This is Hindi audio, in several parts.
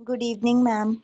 Good evening, ma'am.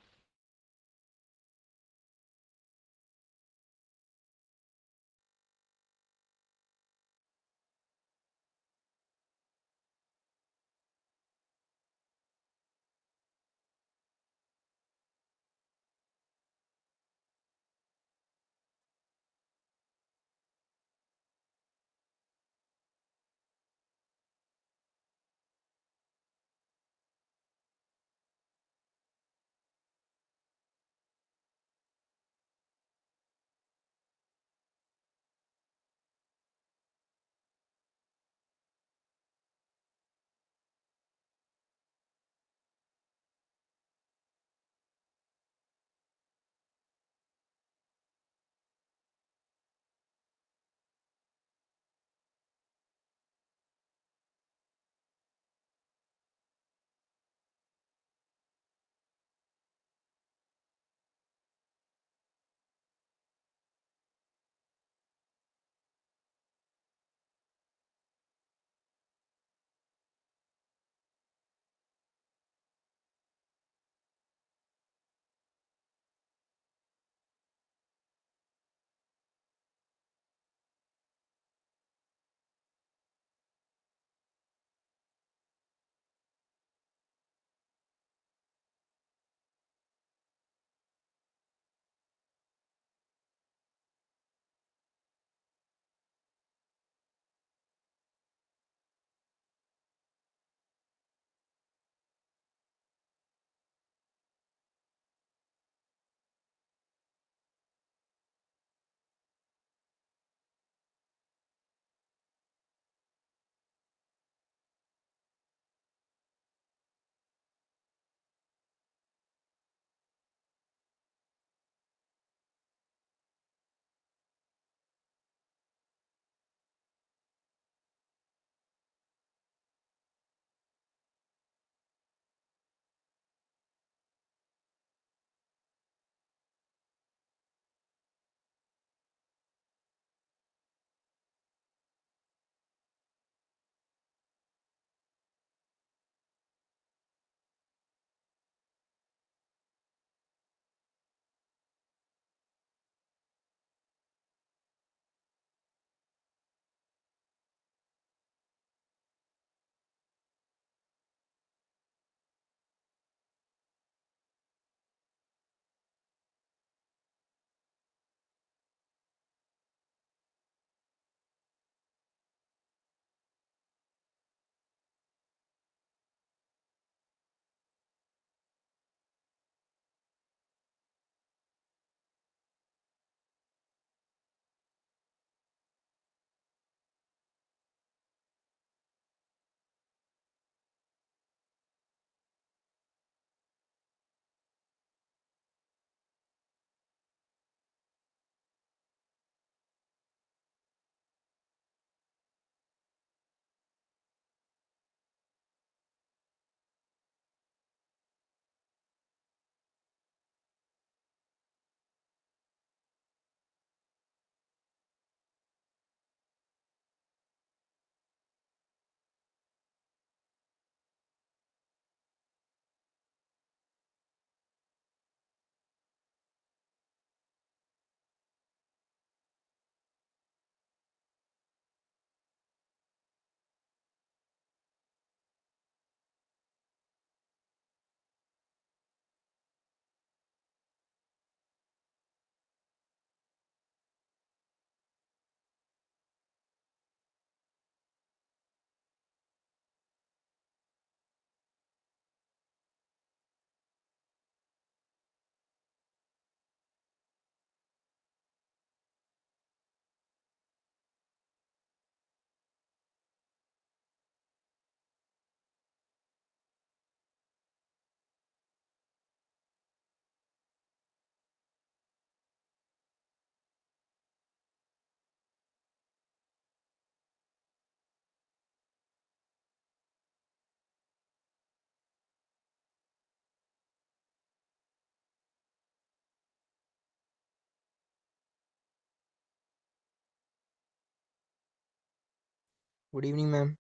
Good evening, ma'am.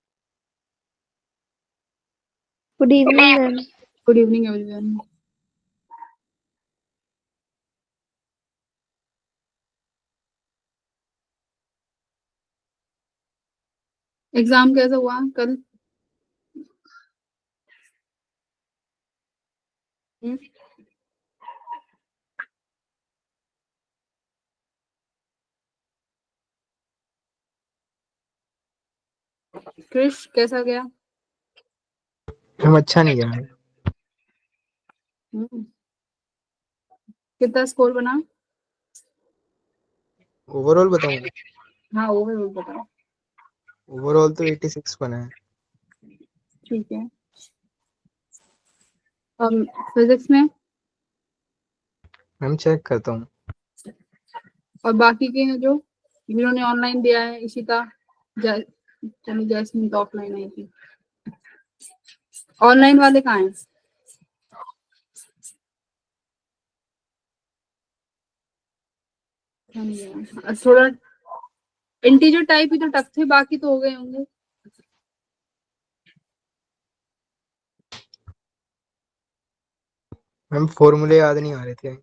Good evening, ma'am. Good evening, everyone. Exam कैसा हुआ कल? क्रिश कैसा गया? मैम अच्छा नहीं गया। हम्म, कितना स्कोर बना? ओवरऑल बताऊँ? हाँ ओवरऑल बताओ। ओवरऑल तो 86 बना है। ठीक है। फिजिक्स में? मैम चेक करता हूँ। और बाकी के हैं जो जिन्होंने ऑनलाइन दिया है, इशिता, चलो जैस्मिन तो ऑफलाइन आई थी। ऑनलाइन वाले कहाँ हैं? थोड़ा इंटीजर टाइप ही तो टफ थे, बाकी तो हो गए होंगे। मैम फॉर्मूले याद नहीं आ रहे थे।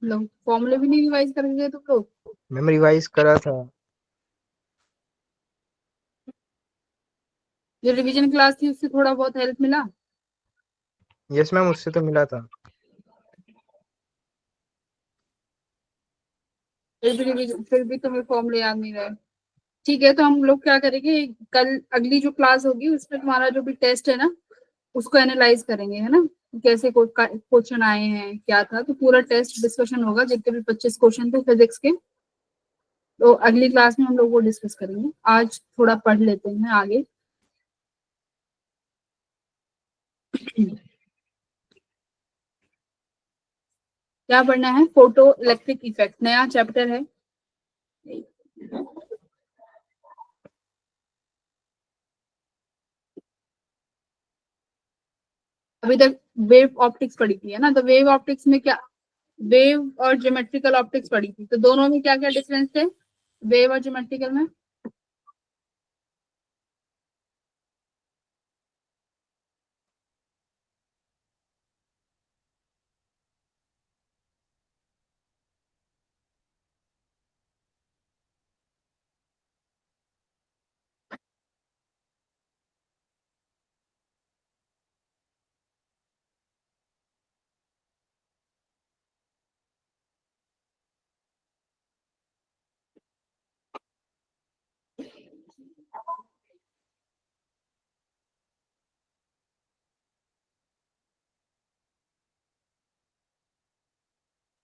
लोग फॉर्मूले भी नहीं रिवाइज कर गए तुम लोग? मैम रिवाइज करा था। जो रिवीजन क्लास थी उससे थोड़ा बहुत हेल्प मिला? यस मैम, उससे तो मिला था। फिर भी तुम्हें फॉर्मूले याद नहीं रहे। ठीक है, तो हम लोग क्या करेंगे, कल अगली जो क्लास होगी उसमें तुम्हारा जो भी टेस्ट है ना, उसको एनालाइज करेंगे, है ना? कैसे क्वेश्चन आए हैं, क्या था, तो पूरा टेस्ट डिस्कशन होगा, जितने भी 25 क्वेश्चन थे फिजिक्स के। तो अगली क्लास में हम लोग वो डिस्कस करेंगे। आज थोड़ा पढ़ लेते हैं आगे। क्या पढ़ना है? फोटो इलेक्ट्रिक इफेक्ट, नया चैप्टर है। अभी तक वेव ऑप्टिक्स पढ़ी थी, है ना? तो वेव ऑप्टिक्स में क्या, वेव और ज्योमेट्रिकल ऑप्टिक्स पढ़ी थी, तो दोनों में क्या क्या डिफरेंस थे वेव और ज्योमेट्रिकल में?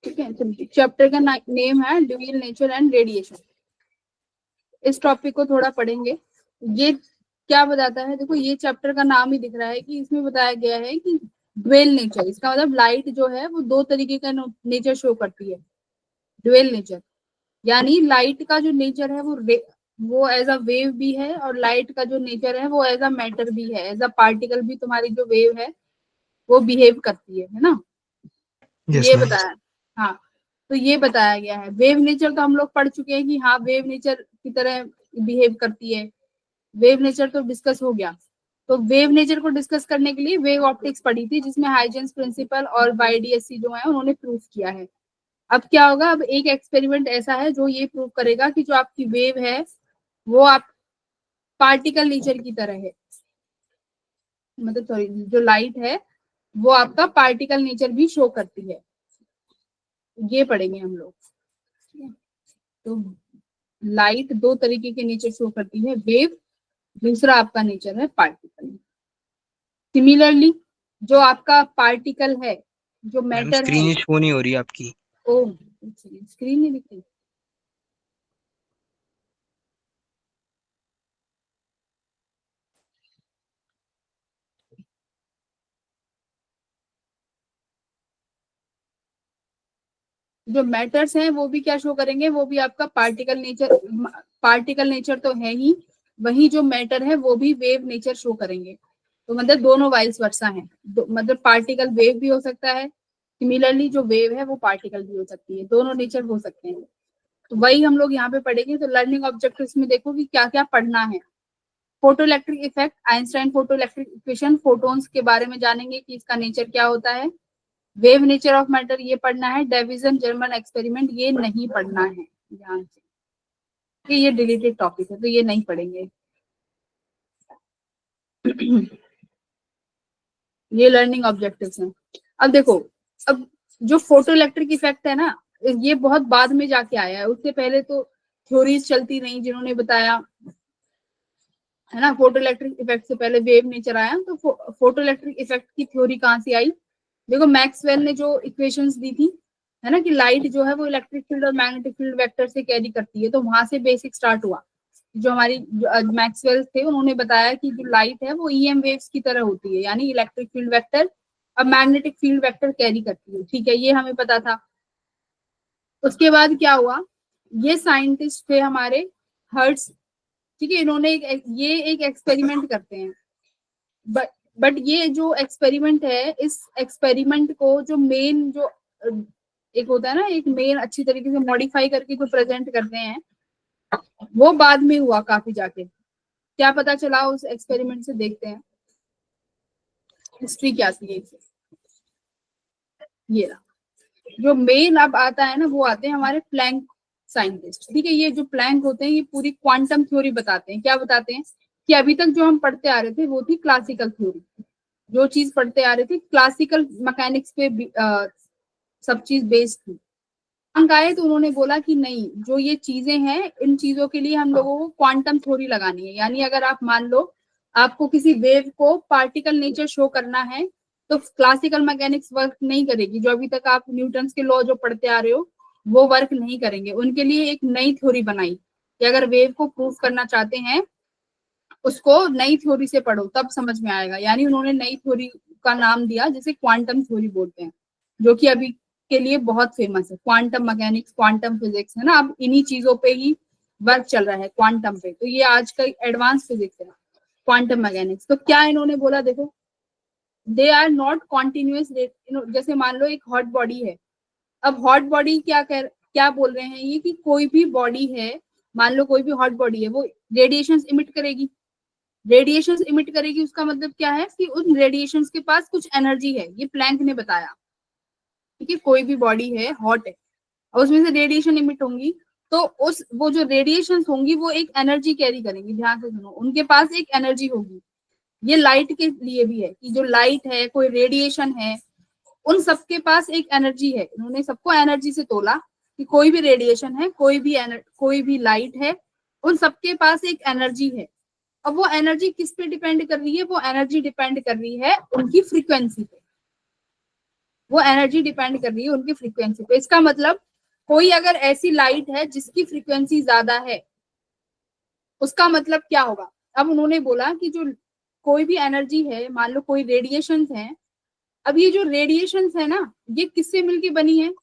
ठीक है, तो चैप्टर का नेम है ड्यूअल नेचर एंड रेडिएशन। इस टॉपिक को थोड़ा पढ़ेंगे। ये क्या बताता है, देखो ये चैप्टर का नाम ही दिख रहा है कि इसमें बताया गया है कि ड्यूअल नेचर, इसका मतलब लाइट जो है वो दो तरीके का नेचर शो करती है। ड्यूअल नेचर यानी लाइट का जो नेचर है वो एज अ वेव भी है, और लाइट का जो नेचर है वो एज अ मैटर भी है, एज अ पार्टिकल भी तुम्हारी जो वेव है वो बिहेव करती है ना? यस ये मैम। बताया। हाँ, तो ये बताया गया है। वेव नेचर तो हम लोग पढ़ चुके हैं कि हाँ वेव नेचर की तरह बिहेव करती है। वेव नेचर तो डिस्कस हो गया। तो वेव नेचर को डिस्कस करने के लिए वेव ऑप्टिक्स पढ़ी थी, जिसमें हाइजेंस प्रिंसिपल और वाईडीएससी जो है उन्होंने प्रूफ किया है। अब क्या होगा, अब एक एक्सपेरिमेंट ऐसा है जो ये प्रूव करेगा कि जो आपकी वेव है वो आप पार्टिकल नेचर की तरह है, मतलब सॉरी, जो लाइट है वो आपका पार्टिकल नेचर भी शो करती है। ये पढ़ेंगे हम लोग। तो लाइट दो तरीके के नेचर शो करती है, वेव, दूसरा आपका नेचर है पार्टिकल। सिमिलरली जो आपका पार्टिकल है, जो मैम मैटर है, स्क्रीन शो नहीं हो रही आपकी। ओ स्क्रीन नहीं दिख रही। जो मैटर्स हैं वो भी क्या शो करेंगे, वो भी आपका पार्टिकल नेचर, पार्टिकल नेचर तो है ही, वही जो मैटर है वो भी वेव नेचर शो करेंगे। तो मतलब दोनों वाइस वर्सा है, मतलब पार्टिकल वेव भी हो सकता है, सिमिलरली जो वेव है वो पार्टिकल भी हो सकती है, दोनों नेचर हो सकते हैं। तो वही हम लोग यहाँ पे पढ़ेंगे। तो लर्निंग ऑब्जेक्टिव्स में देखो कि क्या क्या पढ़ना है। Photo electric effect, Einstein photo electric equation, photons के बारे में जानेंगे कि इसका नेचर क्या होता है। वेव नेचर ऑफ मैटर ये पढ़ना है। डेविसन जर्मन एक्सपेरिमेंट ये नहीं पढ़ना है ध्यान से। कि ये डिलीटेड टॉपिक है तो ये नहीं पढ़ेंगे। ये लर्निंग ऑब्जेक्टिव्स हैं। अब देखो, अब जो फोटो इलेक्ट्रिक इफेक्ट है ना, ये बहुत बाद में जाके आया है, उससे पहले तो थ्योरीज चलती रही जिन्होंने बताया, है ना। फोटो इलेक्ट्रिक इफेक्ट से पहले वेव नेचर आया, तो फोटो इलेक्ट्रिक इफेक्ट की थ्योरी कहाँ से आई? देखो मैक्सवेल ने जो इक्वेशंस दी थी, है ना, कि लाइट जो है वो इलेक्ट्रिक फील्ड और मैग्नेटिक फील्ड वेक्टर से कैरी करती है, तो वहां से बेसिक स्टार्ट हुआ। जो हमारी मैक्सवेल थे उन्होंने बताया कि जो लाइट है वो ईएम वेव्स की तरह होती है, यानी इलेक्ट्रिक फील्ड वेक्टर अब मैग्नेटिक फील्ड वेक्टर कैरी करती है, ठीक है, ये हमें पता था। उसके बाद क्या हुआ, ये साइंटिस्ट थे हमारे हर्ट्स, ठीक है, इन्होंने ये एक एक्सपेरिमेंट करते हैं, बट ये जो एक्सपेरिमेंट है, इस एक्सपेरिमेंट को जो मेन जो एक होता है ना, एक मेन अच्छी तरीके से मॉडिफाई करके जो प्रेजेंट करते हैं, वो बाद में हुआ काफी जाके। क्या पता चला उस एक्सपेरिमेंट से, देखते हैं हिस्ट्री क्या थी इससे। ये रहा जो मेन अब आता है ना, वो आते हैं हमारे प्लैंक साइंटिस्ट, ठीक है। ये जो प्लैंक होते हैं ये पूरी क्वांटम थ्योरी बताते हैं। क्या बताते हैं कि अभी तक जो हम पढ़ते आ रहे थे वो थी क्लासिकल थ्योरी, जो चीज पढ़ते आ रहे थे क्लासिकल मैकेनिक्स पे सब चीज बेस्ड थी। आए तो उन्होंने बोला कि नहीं, जो ये चीजें हैं इन चीजों के लिए हम लोगों को क्वांटम थ्योरी लगानी है। यानी अगर आप मान लो आपको किसी वेव को पार्टिकल नेचर शो करना है, तो क्लासिकल मैकेनिक्स वर्क नहीं करेगी। जो अभी तक आप न्यूटन के लॉ जो पढ़ते आ रहे हो वो वर्क नहीं करेंगे। उनके लिए एक नई थ्योरी बनाई कि अगर वेव को प्रूफ करना चाहते हैं उसको नई थ्योरी से पढ़ो तब समझ में आएगा। यानी उन्होंने नई थ्योरी का नाम दिया जिसे क्वांटम थ्योरी बोलते हैं, जो कि अभी के लिए बहुत फेमस है। क्वांटम मैकेनिक्स, क्वांटम फिजिक्स, है ना, अब इन्हीं चीजों पे ही वर्क चल रहा है, क्वांटम पे। तो ये आज का एडवांस फिजिक्स है, क्वांटम मैकेनिक्स। तो क्या इन्होंने बोला, देखो दे आर नॉट कॉन्टिन्यूस। जैसे मान लो एक हॉट बॉडी है, अब हॉट बॉडी क्या बोल रहे हैं ये, कि कोई भी बॉडी है, मान लो कोई भी हॉट बॉडी है, वो रेडिएशन इमिट करेगी। रेडिएशन इमिट करेगी उसका मतलब क्या है कि उन रेडिएशन के पास कुछ एनर्जी है, ये प्लैंक ने बताया। ठीक है, कोई भी बॉडी है, हॉट है, और उसमें से रेडिएशन इमिट होंगी, तो उस वो जो रेडिएशन होंगी वो एक एनर्जी कैरी करेंगी। ध्यान से सुनो, उनके पास एक एनर्जी होगी। ये लाइट के लिए भी है कि जो लाइट है, कोई रेडिएशन है, उन सबके पास एक एनर्जी है। इन्होंने सबको एनर्जी से तोला कि कोई भी रेडिएशन है, कोई भी लाइट है, उन सबके पास एक एनर्जी है। अब वो एनर्जी किस पे डिपेंड कर रही है? वो एनर्जी डिपेंड कर रही है उनकी फ्रीक्वेंसी पे। वो एनर्जी डिपेंड कर रही है उनकी फ्रीक्वेंसी पे। इसका मतलब कोई अगर ऐसी लाइट है जिसकी फ्रीक्वेंसी ज्यादा है, उसका मतलब क्या होगा? अब उन्होंने बोला कि जो कोई भी एनर्जी है, मान लो कोई रेडिएशन है, अब ये जो रेडिएशन है ना, ये किससे मिलके बनी है?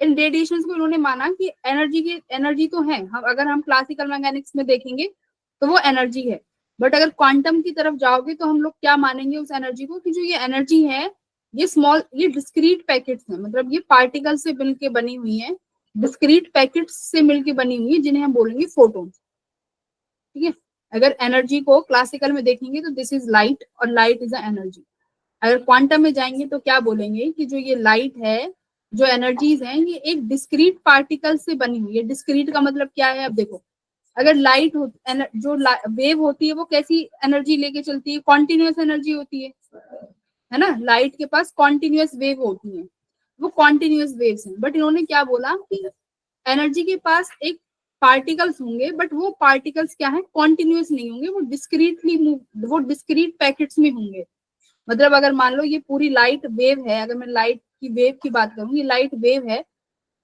इन रेडिएशन को उन्होंने माना कि एनर्जी तो है। हम अगर हम क्लासिकल मैकेनिक्स में देखेंगे तो वो एनर्जी है, बट अगर क्वांटम की तरफ जाओगे तो हम लोग क्या मानेंगे उस एनर्जी को, कि जो ये एनर्जी है ये डिस्क्रीट पैकेट्स है, मतलब ये पार्टिकल से मिलके बनी हुई है, डिस्क्रीट पैकेट्स से मिलके बनी हुई है, जिन्हें हम बोलेंगे फोटोन्स। ठीक है, अगर एनर्जी को क्लासिकल में देखेंगे तो दिस इज लाइट, और लाइट इज अ एनर्जी। अगर क्वांटम में जाएंगे तो क्या बोलेंगे कि जो ये लाइट है, जो एनर्जीज हैं, ये एक डिस्क्रीट पार्टिकल से बनी हुई है। डिस्क्रीट का मतलब क्या है? अब देखो, अगर लाइट जो वेव होती है वो कैसी एनर्जी लेके चलती है? कॉन्टिन्यूस एनर्जी होती है ना। लाइट के पास कॉन्टिन्यूस वेव होती है, वो कॉन्टिन्यूस वेव्स हैं। बट इन्होंने क्या बोला कि एनर्जी के पास एक पार्टिकल्स होंगे, बट वो पार्टिकल्स क्या है? कॉन्टिन्यूस नहीं होंगे, वो डिस्क्रीटली मूव, वो डिस्क्रीट पैकेट्स में होंगे। मतलब अगर मान लो ये पूरी लाइट वेव है, अगर मैं लाइट की वेव की बात करूँ, ये लाइट वेव है,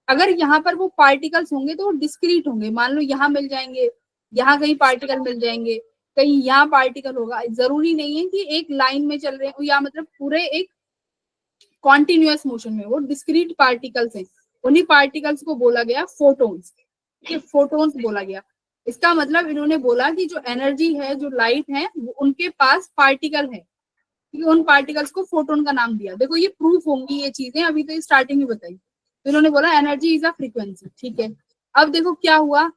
अगर यहाँ पर वो पार्टिकल्स होंगे तो वो डिस्क्रीट होंगे। मान लो यहाँ मिल जाएंगे, यहाँ कहीं पार्टिकल मिल जाएंगे, कहीं यहाँ पार्टिकल होगा। जरूरी नहीं है कि एक लाइन में चल रहे हो, या मतलब पूरे एक कॉन्टिन्यूअस मोशन में। वो डिस्क्रीट पार्टिकल्स हैं, उन्हीं पार्टिकल्स को बोला गया फोटोन्स। फोटोन्स बोला गया। इसका मतलब इन्होंने बोला कि जो एनर्जी है, जो लाइट है, वो उनके पास पार्टिकल है, उन पार्टिकल्स को फोटोन का नाम दिया। देखो ये प्रूफ होंगी ये चीजें, अभी तो स्टार्टिंग में बताई। तो इन्होंने बोला एनर्जी इज अ फ्रीक्वेंसी। ठीक है, अब देखो क्या हुआ,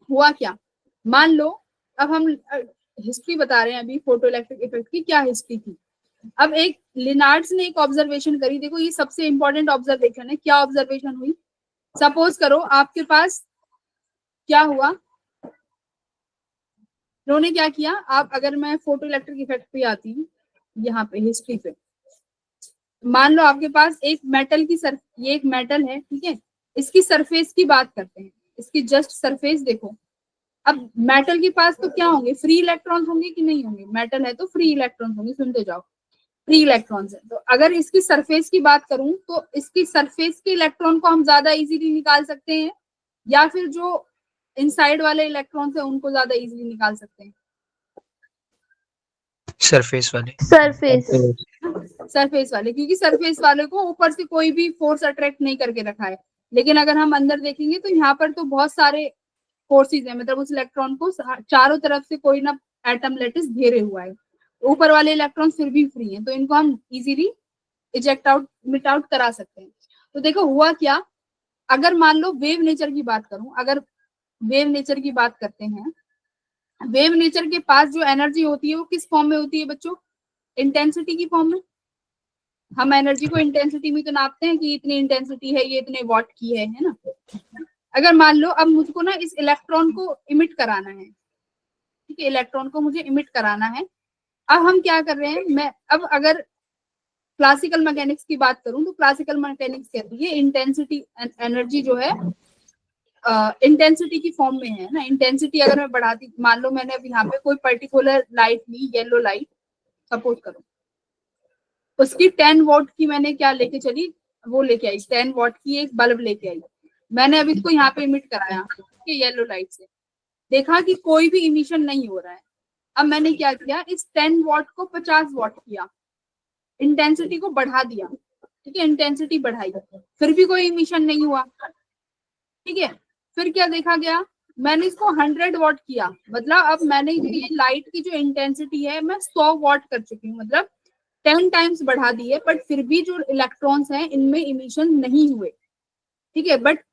क्या, मान लो अब हम हिस्ट्री बता रहे हैं अभी फोटो इलेक्ट्रिक इफेक्ट की, क्या हिस्ट्री थी। अब एक लिनार्ड्स ने एक ऑब्जर्वेशन करी। देखो ये सबसे इंपॉर्टेंट ऑब्जर्वेशन है। क्या ऑब्जर्वेशन हुई? सपोज करो आपके पास क्या हुआ, उन्होंने क्या किया, आप अगर मैं फोटो इलेक्ट्रिक इफेक्ट पे आती हूँ, यहाँ पे हिस्ट्री पे, मान लो आपके पास एक मेटल की ये एक मेटल है, ठीक है, इसकी सरफेस की बात करते हैं, इसकी जस्ट सरफेस देखो। अब मेटल के पास तो क्या होंगे, फ्री इलेक्ट्रॉन्स होंगे कि नहीं होंगे, मेटल है तो फ्री इलेक्ट्रॉन्स होंगे, सुनते जाओ, फ्री इलेक्ट्रॉन्स है। तो अगर इसकी सरफेस की बात करूं तो इसकी सरफेस के इलेक्ट्रॉन को हम ज्यादा इजीली निकाल सकते हैं, या फिर जो इनसाइड वाले इलेक्ट्रॉन्स है उनको ज्यादा इजीली निकाल सकते हैं? सरफेस वाले। सरफेस। सरफेस वाले, क्योंकि सरफेस वाले को ऊपर से कोई भी फोर्स अट्रैक्ट नहीं करके रखा है। लेकिन अगर हम अंदर देखेंगे तो यहाँ पर तो बहुत सारे फोर्सेज है, मतलब उस इलेक्ट्रॉन को चारों तरफ से कोई ना एटम लेटिस घेरे हुआ है, ऊपर वाले इलेक्ट्रॉन फिर भी फ्री हैं, तो इनको हम इजीली इजेक्ट आउट मिट आउट करा सकते हैं। तो देखो हुआ क्या, अगर मान लो वेव नेचर की बात करूं, अगर वेव नेचर की बात करते हैं, वेव नेचर के पास जो एनर्जी होती है वो किस फॉर्म में होती है बच्चों, इंटेंसिटी की फॉर्म में। हम एनर्जी को इंटेंसिटी में तो नापते हैं कि इतनी इंटेंसिटी है, ये इतने वॉट की है ना। अगर मान लो अब मुझको ना इस इलेक्ट्रॉन को इमिट कराना है, ठीक है, इलेक्ट्रॉन को मुझे इमिट कराना है। अब हम क्या कर रहे हैं, मैं अब अगर क्लासिकल मैकेनिक्स की बात करूं तो क्लासिकल मैकेनिक्स कहती है इंटेंसिटी एनर्जी जो है इंटेंसिटी की फॉर्म में है ना। इंटेंसिटी अगर मैं बढ़ाती, मान लो मैंने अब यहाँ पे कोई पर्टिकुलर लाइट ली, येलो लाइट सपोज करो, उसकी 10 वॉट की मैंने क्या लेके चली, वो लेके आई 10 वॉट की एक बल्ब लेके आई, मैंने अब इसको यहाँ पे इमिट कराया येलो लाइट से, देखा कि कोई भी इमिशन नहीं हो रहा है। अब मैंने क्या किया, इस 10 वॉट को 50 वॉट किया, इंटेंसिटी को बढ़ा दिया, ठीक है, इंटेंसिटी बढ़ाई, फिर भी कोई इमिशन नहीं हुआ, ठीक है। फिर क्या देखा गया, मैंने इसको 100 वॉट किया, मतलब अब मैंने ये लाइट की जो इंटेंसिटी है मैं 100 वॉट कर चुकी हूँ, मतलब 10 टाइम्स बढ़ा दी है, बट फिर भी जो इलेक्ट्रॉन्स हैं इनमें इमिशन नहीं हुए, ठीक है। बट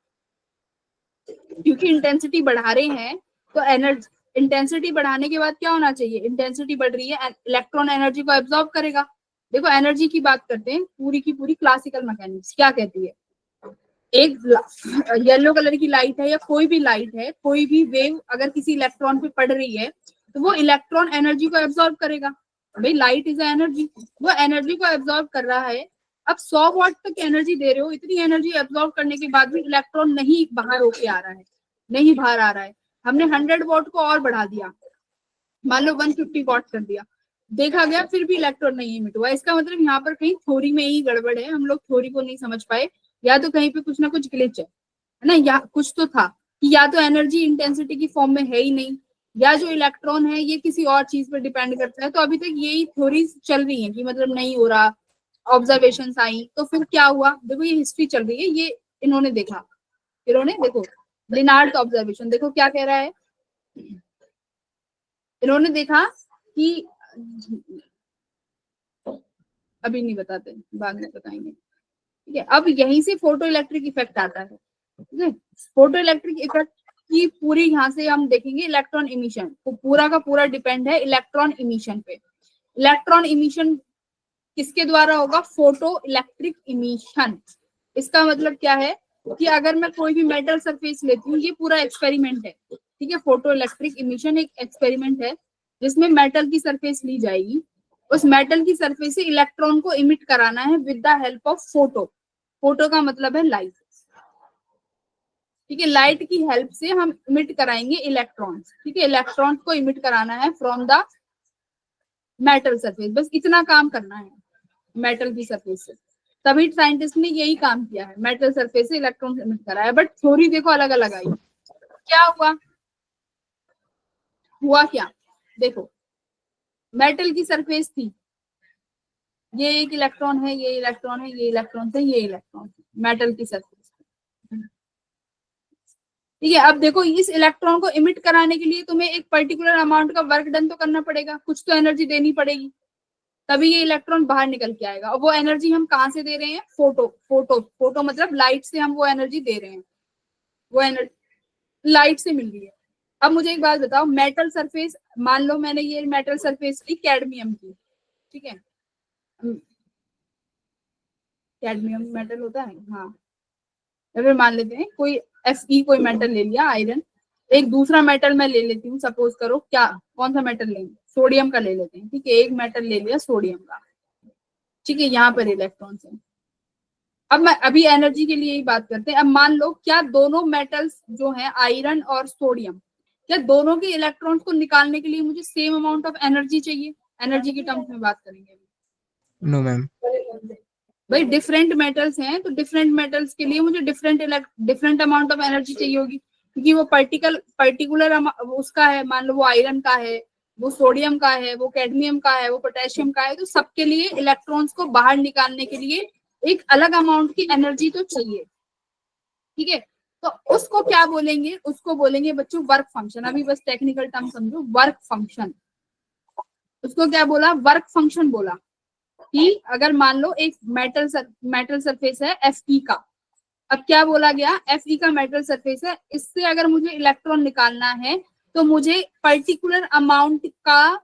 क्योंकि इंटेंसिटी बढ़ा रहे हैं तो एनर्जी, इंटेंसिटी बढ़ाने के बाद क्या होना चाहिए, इंटेंसिटी बढ़ रही है, इलेक्ट्रॉन एनर्जी को एब्जॉर्ब करेगा। देखो एनर्जी की बात करते हैं, पूरी की पूरी क्लासिकल मैकेनिक्स क्या कहती है, एक येलो कलर की लाइट है या कोई भी लाइट है, कोई भी वेव अगर किसी इलेक्ट्रॉन पे पड़ रही है तो वो इलेक्ट्रॉन एनर्जी को एब्जॉर्ब करेगा। भाई लाइट इज एनर्जी, वो एनर्जी को एब्जॉर्ब कर रहा है। अब 100 वॉट तक एनर्जी दे रहे हो, इतनी एनर्जी एब्जॉर्ब करने के बाद भी इलेक्ट्रॉन नहीं बाहर होके आ रहा है, नहीं बाहर आ रहा है। हमने 100 वॉट को और बढ़ा दिया, मान लो 150 वॉट कर दिया, देखा गया फिर भी इलेक्ट्रॉन नहीं इमिट हुआ। इसका मतलब यहाँ पर कहीं थ्योरी में ही गड़बड़ है, हम लोग थ्योरी को नहीं समझ पाए, या तो कहीं पे कुछ ना कुछ ग्लिच है ना, या कुछ तो था कि या तो एनर्जी इंटेंसिटी की फॉर्म में है ही नहीं, या जो इलेक्ट्रॉन है ये किसी और चीज पर डिपेंड करता है। तो अभी तक यही थ्योरीज चल रही है कि मतलब नहीं हो रहा, ऑब्जर्वेशन आई, तो फिर क्या हुआ, देखो ये हिस्ट्री चल रही है, ये इन्होंने देखा, इन्होंने देखो लिनार्ड ऑब्जर्वेशन देखो क्या कह रहा है, इन्होंने देखा कि, अभी नहीं बताते, बाद में बताएंगे, ठीक है। अब यहीं से फोटो इलेक्ट्रिक इफेक्ट आता है, ठीक है। फोटो इलेक्ट्रिक इफेक्ट की पूरी यहाँ से हम देखेंगे इलेक्ट्रॉन इमिशन, तो पूरा का पूरा डिपेंड है इलेक्ट्रॉन इमिशन पे। इलेक्ट्रॉन इमिशन किसके द्वारा होगा, फोटो इलेक्ट्रिक इमिशन। इसका मतलब क्या है कि अगर मैं कोई भी मेटल सरफेस लेती हूँ, ये पूरा एक्सपेरिमेंट है, ठीक है। फोटो इलेक्ट्रिक इमिशन एक एक्सपेरिमेंट है जिसमें मेटल की सरफेस ली जाएगी, उस मेटल की सरफेस से इलेक्ट्रॉन को इमिट कराना है with the help of photo. Photo का मतलब है लाइट, ठीक है। लाइट की हेल्प से हम इमिट कराएंगे इलेक्ट्रॉन्स, ठीक है। इलेक्ट्रॉन्स को इमिट कराना है फ्रॉम द मेटल सरफेस, बस इतना काम करना है मेटल की सरफेस से। तभी साइंटिस्ट ने यही काम किया है, मेटल सरफेस से इलेक्ट्रॉन इमिट कराया, बट थ्योरी देखो अलग अलग आई। क्या हुआ, हुआ क्या, देखो मेटल की सरफेस थी, ये एक इलेक्ट्रॉन है, ये इलेक्ट्रॉन है, ये इलेक्ट्रॉन है, ये इलेक्ट्रॉन है, मेटल की सरफेस, ठीक है। अब देखो इस इलेक्ट्रॉन को इमिट कराने के लिए तुम्हें एक पर्टिकुलर अमाउंट का वर्क डन तो करना पड़ेगा, कुछ तो एनर्जी देनी पड़ेगी, तभी ये इलेक्ट्रॉन बाहर निकल के आएगा। और वो एनर्जी हम कहाँ से दे रहे हैं, फोटो, फोटो फोटो मतलब लाइट से हम वो एनर्जी दे रहे हैं, वो एनर्जी लाइट से मिल रही है। अब मुझे एक बात बताओ, मेटल सरफेस, मान लो मैंने ये मेटल सरफेस ली कैडमियम की, ठीक है, कैडमियम मेटल होता है, हाँ या फिर मान लेते हैं कोई Fe कोई मेटल ले लिया, आयरन, एक दूसरा मेटल मैं ले लेती हूँ, सपोज करो क्या, कौन सा मेटल लेंगे, सोडियम का ले लेते हैं, ठीक है, एक मेटल ले लिया सोडियम का, ठीक है, यहाँ पर इलेक्ट्रॉन्स है। अब मैं अभी एनर्जी के लिए ही बात करते हैं। अब मान लो क्या दोनों मेटल्स जो हैं आयरन और सोडियम, क्या दोनों के इलेक्ट्रॉन्स को निकालने के लिए मुझे सेम अमाउंट ऑफ एनर्जी चाहिए? एनर्जी के टर्म्स में बात करेंगे अभी। No ma'am. भाई डिफरेंट मेटल्स हैं तो डिफरेंट मेटल्स के लिए मुझे डिफरेंट अमाउंट ऑफ एनर्जी चाहिए होगी, क्योंकि वो पर्टिकुलर उसका है, मान लो वो आयरन का है, वो सोडियम का है, वो कैडमियम का है, वो पोटेशियम का है, तो सबके लिए इलेक्ट्रॉन्स को बाहर निकालने के लिए एक अलग अमाउंट की एनर्जी तो चाहिए, ठीक है। तो उसको क्या बोलेंगे? उसको बोलेंगे बच्चों वर्क फंक्शन। अभी बस टेक्निकल टर्म समझो, वर्क फंक्शन। उसको क्या बोला? वर्क फंक्शन बोला कि अगर मान लो एक मेटल सरफेस है Fe का, अब क्या बोला गया, Fe का मेटल सरफेस है, इससे अगर मुझे इलेक्ट्रॉन निकालना है तो मुझे पर्टिकुलर अमाउंट का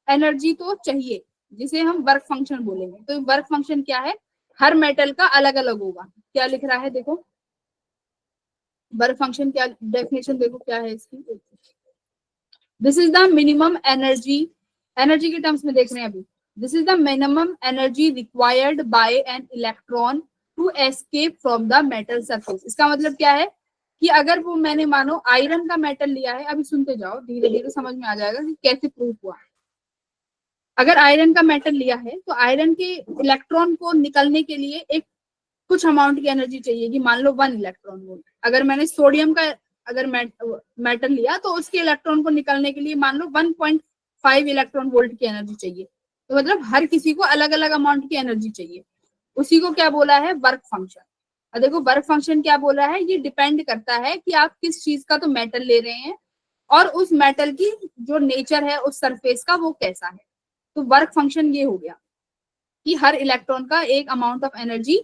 एनर्जी तो चाहिए, जिसे हम वर्क फंक्शन बोलेंगे। तो वर्क फंक्शन क्या है? हर मेटल का अलग अलग होगा। क्या लिख रहा है देखो, वर्क फंक्शन क्या डेफिनेशन देखो क्या है इसकी। This is the minimum energy, energy के टर्म्स में देख रहे हैं अभी, this is the minimum energy required by an electron to escape from the metal surface. इसका मतलब क्या है कि अगर वो मैंने मानो आयरन का मेटल लिया है, अभी सुनते जाओ धीरे धीरे समझ में आ जाएगा कि कैसे प्रूफ हुआ। अगर आयरन का मेटल लिया है तो आयरन के इलेक्ट्रॉन को निकलने के लिए एक कुछ अमाउंट की एनर्जी चाहिए, कि मान लो 1 इलेक्ट्रॉन वोल्ट। अगर मैंने सोडियम का अगर मेटल लिया तो उसके इलेक्ट्रॉन को निकलने के लिए मान लो 1.5 इलेक्ट्रॉन वोल्ट की एनर्जी चाहिए। तो मतलब हर किसी को अलग अलग अमाउंट की एनर्जी चाहिए। उसी को क्या बोला है? Work function. और देखो वर्क फंक्शन क्या बोला है, ये डिपेंड करता है कि आप किस चीज का तो मेटल ले रहे हैं और उस मेटल की जो नेचर है उस सरफेस का वो कैसा है। तो वर्क फंक्शन ये हो गया कि हर इलेक्ट्रॉन का एक अमाउंट ऑफ एनर्जी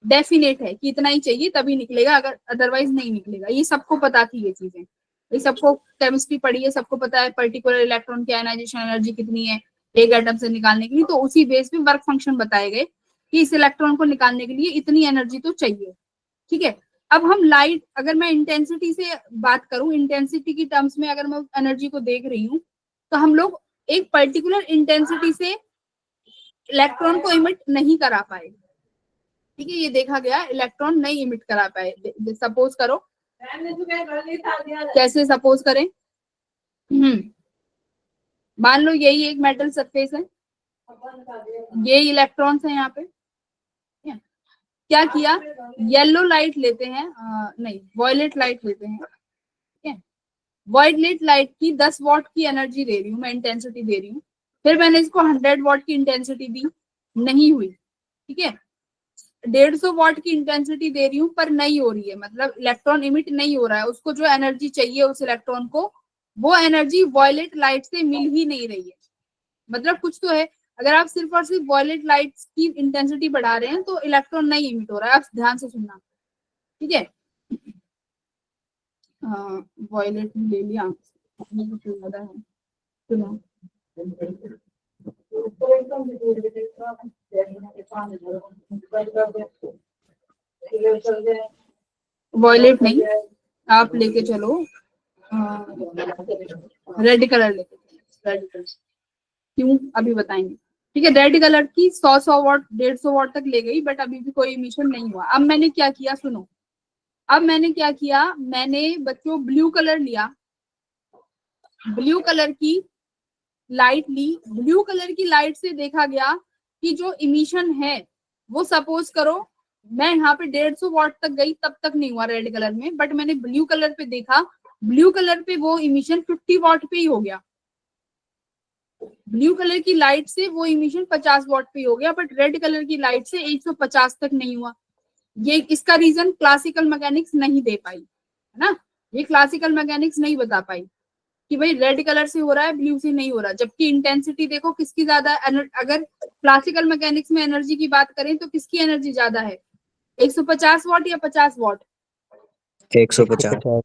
डेफिनेट है कि इतना ही चाहिए तभी निकलेगा, अगर अदरवाइज नहीं निकलेगा। ये सबको पता थी ये चीजें, ये सबको केमिस्ट्री पढ़ी है, सबको पता है पर्टिकुलर इलेक्ट्रॉन की आयनाइजेशन एनर्जी कितनी है एक एटम से निकालने के लिए। तो उसी बेस पे वर्क फंक्शन बताए गए कि इस इलेक्ट्रॉन को निकालने के लिए इतनी एनर्जी तो चाहिए, ठीक है। अब हम लाइट, अगर मैं इंटेंसिटी से बात करूं, इंटेंसिटी की टर्म्स में अगर मैं एनर्जी को देख रही हूँ, तो हम लोग एक पर्टिकुलर इंटेंसिटी से इलेक्ट्रॉन को इमिट नहीं करा पाए, ठीक है। ये देखा गया इलेक्ट्रॉन नहीं इमिट करा पाए। सपोज करो, कैसे सपोज करें, मान लो यही एक मेटल सरफेस है, ये इलेक्ट्रॉन्स है यहाँ पे, क्या किया, येलो लाइट लेते हैं, नहीं वॉयलेट लाइट लेते हैं, ठीक है। वॉयलेट लाइट की 10 वॉट की एनर्जी दे रही हूँ मैं, इंटेंसिटी दे रही हूँ, फिर मैंने इसको 100 वॉट की इंटेंसिटी दी, नहीं हुई, ठीक है। 150 वॉट की इंटेंसिटी दे रही हूँ पर नहीं हो रही है, मतलब इलेक्ट्रॉन इमिट नहीं हो रहा है, उसको जो एनर्जी चाहिए उस इलेक्ट्रॉन को, वो एनर्जी वॉयलेट लाइट से मिल ही नहीं रही है। मतलब कुछ तो है, अगर आप सिर्फ और सिर्फ वॉयलेट लाइट की इंटेंसिटी बढ़ा रहे हैं तो इलेक्ट्रॉन नहीं इमिट हो रहा है। आप ध्यान से सुनना, ठीक है। वॉयलेट ले लिया, ज्यादा है, सुनो। वॉयलेट नहीं, आप लेके चलो रेड कलर लेके, रेड कलर क्यों अभी बताएंगे, ठीक है। रेड कलर की 100 वॉट 150 वॉट तक ले गई, बट अभी भी कोई इमिशन नहीं हुआ। अब मैंने क्या किया सुनो, अब मैंने क्या किया, मैंने बच्चों ब्लू कलर लिया, ब्लू कलर की लाइट ली, ब्लू कलर की लाइट से देखा गया कि जो इमिशन है वो सपोज करो मैं यहाँ पे 150 वॉट तक गई, तब तक नहीं हुआ रेड कलर में, बट मैंने ब्लू कलर पे देखा, ब्लू कलर पे वो इमिशन 50 वॉट पे ही हो गया। ब्लू कलर की लाइट से वो इमिशन 50 वॉट पे हो गया, बट रेड कलर की लाइट से 150 तक नहीं हुआ। ये इसका रीजन क्लासिकल मैकेनिक्स नहीं दे पाई, है ना, ये क्लासिकल मैकेनिक्स नहीं बता पाई कि भाई रेड कलर से हो रहा है ब्लू से नहीं हो रहा, जबकि इंटेंसिटी देखो किसकी ज्यादा, अगर क्लासिकल मैकेनिक्स में एनर्जी की बात करें तो किसकी एनर्जी ज्यादा है, 150 वॉट या 50 वॉट? 150।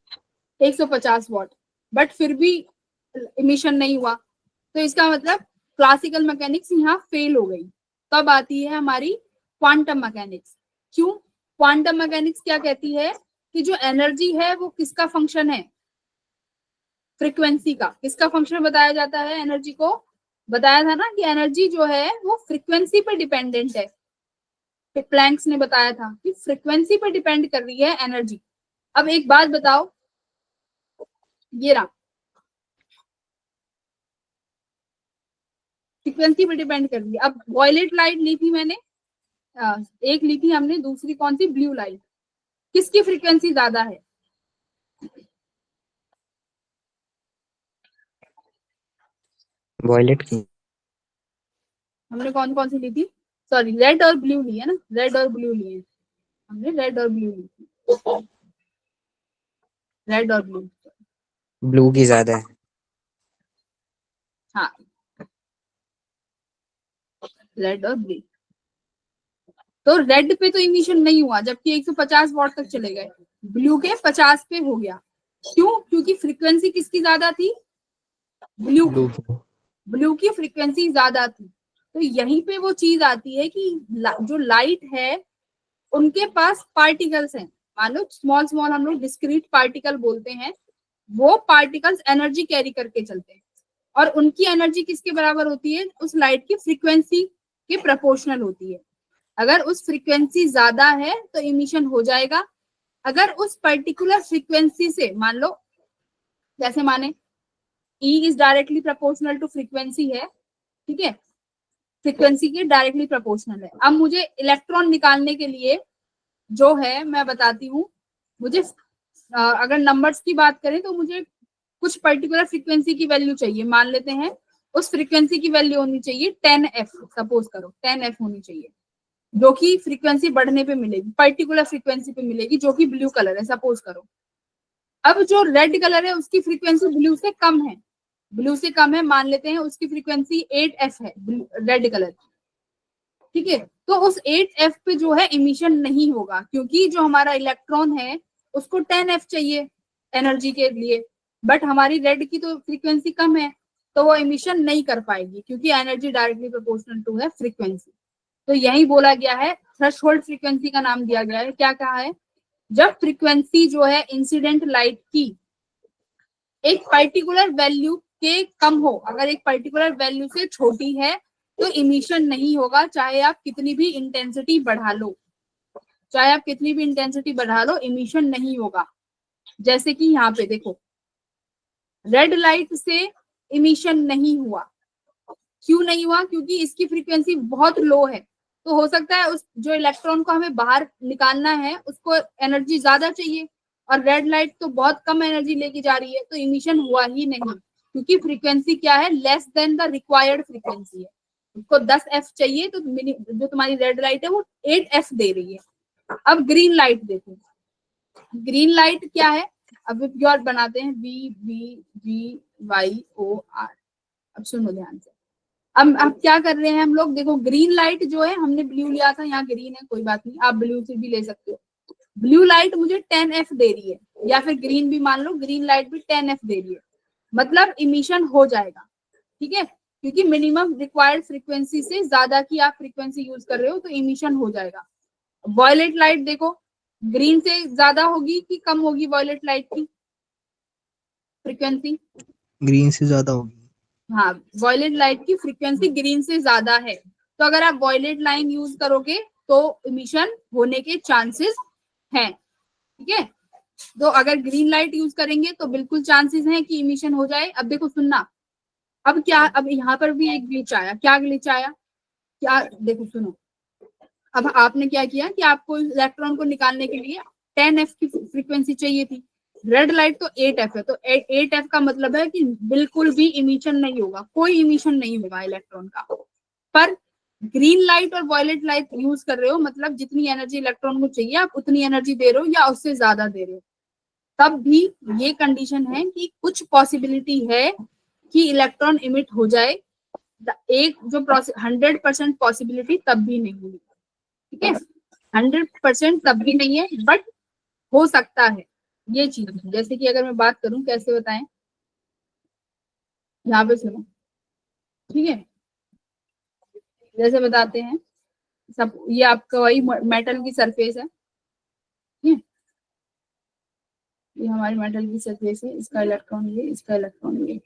150 वॉट, बट फिर भी इमिशन नहीं हुआ। तो इसका मतलब क्लासिकल मैकेनिक्स यहाँ फेल हो गई। तब आती है हमारी क्वांटम मैकेनिक्स। क्यों? क्वांटम मैकेनिक्स क्या कहती है कि जो एनर्जी है वो किसका फंक्शन है, फ्रीक्वेंसी का। किसका फंक्शन बताया जाता है एनर्जी को, बताया था ना कि एनर्जी जो है वो फ्रीक्वेंसी पे डिपेंडेंट है। प्लैंक्स ने बताया था कि फ्रीक्वेंसी पे डिपेंड कर रही है एनर्जी। अब एक बात बताओ, ये रहा फ्रीक्वेंसी पे डिपेंड कर रही है। अब वॉयलेट लाइट ली थी मैंने, एक ली थी हमने, दूसरी कौन सी, ब्लू लाइट। किसकी फ्रीक्वेंसी ज्यादा है, वॉयलेट की। हमने कौन कौन सी ली थी, सॉरी रेड और ब्लू ली है ना, रेड और ब्लू लिए हमने, रेड और ब्लू ली थी, रेड और ब्लू। ब्लू की ज्यादा है। हाँ, रेड और ब्लू। तो रेड पे तो इमिशन नहीं हुआ जबकि 150 वॉट तक चले गए, ब्लू के 50 पे हो गया। क्यों, क्योंकि फ्रीक्वेंसी किसकी ज्यादा थी, ब्लू ब्लू की। की। ब्लू की फ्रीक्वेंसी ज्यादा थी। तो यहीं पे वो चीज आती है कि जो लाइट है उनके पास पार्टिकल्स हैं, मान लो स्मॉल स्मॉल हम लोग डिस्क्रीट पार्टिकल बोलते हैं, वो पार्टिकल्स एनर्जी कैरी करके चलते हैं और उनकी एनर्जी किसके बराबर होती है, उस लाइट की फ्रीक्वेंसी के प्रोपोर्शनल होती है। अगर उस फ्रीक्वेंसी ज्यादा है तो इमिशन हो जाएगा। अगर उस पर्टिकुलर फ्रीक्वेंसी से, मान लो जैसे माने E is directly proportional to frequency है, ठीक है, फ्रीक्वेंसी के डायरेक्टली प्रोपोर्शनल है। अब मुझे इलेक्ट्रॉन निकालने के लिए जो है मैं बताती हूँ, मुझे अगर नंबर्स की बात करें तो मुझे कुछ पर्टिकुलर फ्रीक्वेंसी की वैल्यू चाहिए, मान लेते हैं उस फ्रीक्वेंसी की वैल्यू होनी चाहिए 10f, सपोज करो 10f होनी चाहिए, जो कि फ्रीक्वेंसी बढ़ने पे मिलेगी, पर्टिकुलर फ्रीक्वेंसी पे मिलेगी जो कि ब्लू कलर है सपोज करो। अब जो रेड कलर है उसकी फ्रीक्वेंसी ब्लू से कम है, ब्लू से कम है, मान लेते हैं उसकी फ्रीक्वेंसी 8f है रेड कलर की, ठीक है। तो उस 8f पे जो है इमिशन नहीं होगा क्योंकि जो हमारा इलेक्ट्रॉन है उसको 10f चाहिए एनर्जी के लिए, बट हमारी रेड की तो फ्रीक्वेंसी कम है, तो वो इमिशन नहीं कर पाएगी क्योंकि एनर्जी डायरेक्टली प्रोपोर्शनल टू है फ्रीक्वेंसी। तो यही बोला गया है, थ्रेशोल्ड फ्रीक्वेंसी का नाम दिया गया है। क्या कहा है, जब फ्रीक्वेंसी जो है इंसिडेंट लाइट की एक पर्टिकुलर वैल्यू के कम हो, अगर एक पर्टिकुलर वैल्यू से छोटी है तो इमिशन नहीं होगा, चाहे आप कितनी भी इंटेंसिटी बढ़ा लो, चाहे आप कितनी भी इंटेंसिटी बढ़ा लो इमिशन नहीं होगा। जैसे कि यहाँ पे देखो, रेड लाइट से इमिशन नहीं हुआ, क्यों नहीं हुआ, क्योंकि इसकी फ्रीक्वेंसी बहुत लो है। तो हो सकता है उस जो इलेक्ट्रॉन को हमें बाहर निकालना है उसको एनर्जी ज्यादा चाहिए, और रेड लाइट तो बहुत कम एनर्जी लेके जा रही है, तो इमिशन हुआ ही नहीं क्योंकि फ्रीक्वेंसी क्या है, less than the required frequency है। उसको 10f चाहिए तो जो तुम्हारी रेड लाइट है वो 8f दे रही है। अब ग्रीन लाइट देखो, ग्रीन लाइट क्या है, अब प्योर बनाते हैं, VVGYOR। अब सुनो ध्यान से, अब क्या कर रहे हैं हम लोग, देखो ग्रीन लाइट जो है, हमने ब्लू लिया था, यहाँ ग्रीन है कोई बात नहीं, आप ब्लू से भी ले सकते हो। ब्लू लाइट मुझे 10f दे रही है, या फिर ग्रीन भी मान लो, ग्रीन लाइट भी 10f दे रही है, मतलब इमिशन हो जाएगा, ठीक है, क्योंकि मिनिमम रिक्वायर्ड फ्रीक्वेंसी से ज्यादा की आप फ्रीक्वेंसी यूज कर रहे हो तो इमिशन हो जाएगा। वॉयलेट लाइट देखो, ग्रीन से ज्यादा होगी कि कम होगी वॉयलेट लाइट की फ्रीक्वेंसी, ग्रीन से ज्यादा होगी। हाँ, वॉयलेट लाइट की फ्रीक्वेंसी ग्रीन से ज्यादा है, तो अगर आप वॉयलेट लाइन यूज करोगे तो इमिशन होने के चांसेस हैं, ठीक है। तो अगर ग्रीन लाइट यूज करेंगे तो बिल्कुल चांसेस हैं कि इमिशन हो जाए। अब देखो सुनना, अब क्या, अब यहाँ पर भी एक ग्लिच आया, क्या ग्लिच आया, क्या देखो सुनो, अब आपने क्या किया कि आपको इलेक्ट्रॉन को निकालने के लिए 10f की फ्रीक्वेंसी चाहिए थी, रेड लाइट तो 8f है, तो 8f का मतलब है कि बिल्कुल भी इमिशन नहीं होगा, कोई इमिशन नहीं होगा इलेक्ट्रॉन का। पर ग्रीन लाइट और वॉयलेट लाइट यूज कर रहे हो, मतलब जितनी एनर्जी इलेक्ट्रॉन को चाहिए आप उतनी एनर्जी दे रहे हो या उससे ज्यादा दे रहे हो, तब भी ये कंडीशन है कि कुछ पॉसिबिलिटी है कि इलेक्ट्रॉन इमिट हो जाए, एक जो 100% पॉसिबिलिटी तब भी नहीं है, ठीक है, 100% तब भी नहीं है, बट हो सकता है ये चीज। जैसे कि अगर मैं बात करूं कैसे बताएं, यहाँ पे सुनो, ठीक है, जैसे बताते हैं, सब ये आपका वही मेटल की सरफेस है, ये हमारी मेटल की सरफेस है, इसका इलेक्ट्रॉन ये, इसका इलेक्ट्रॉन ये।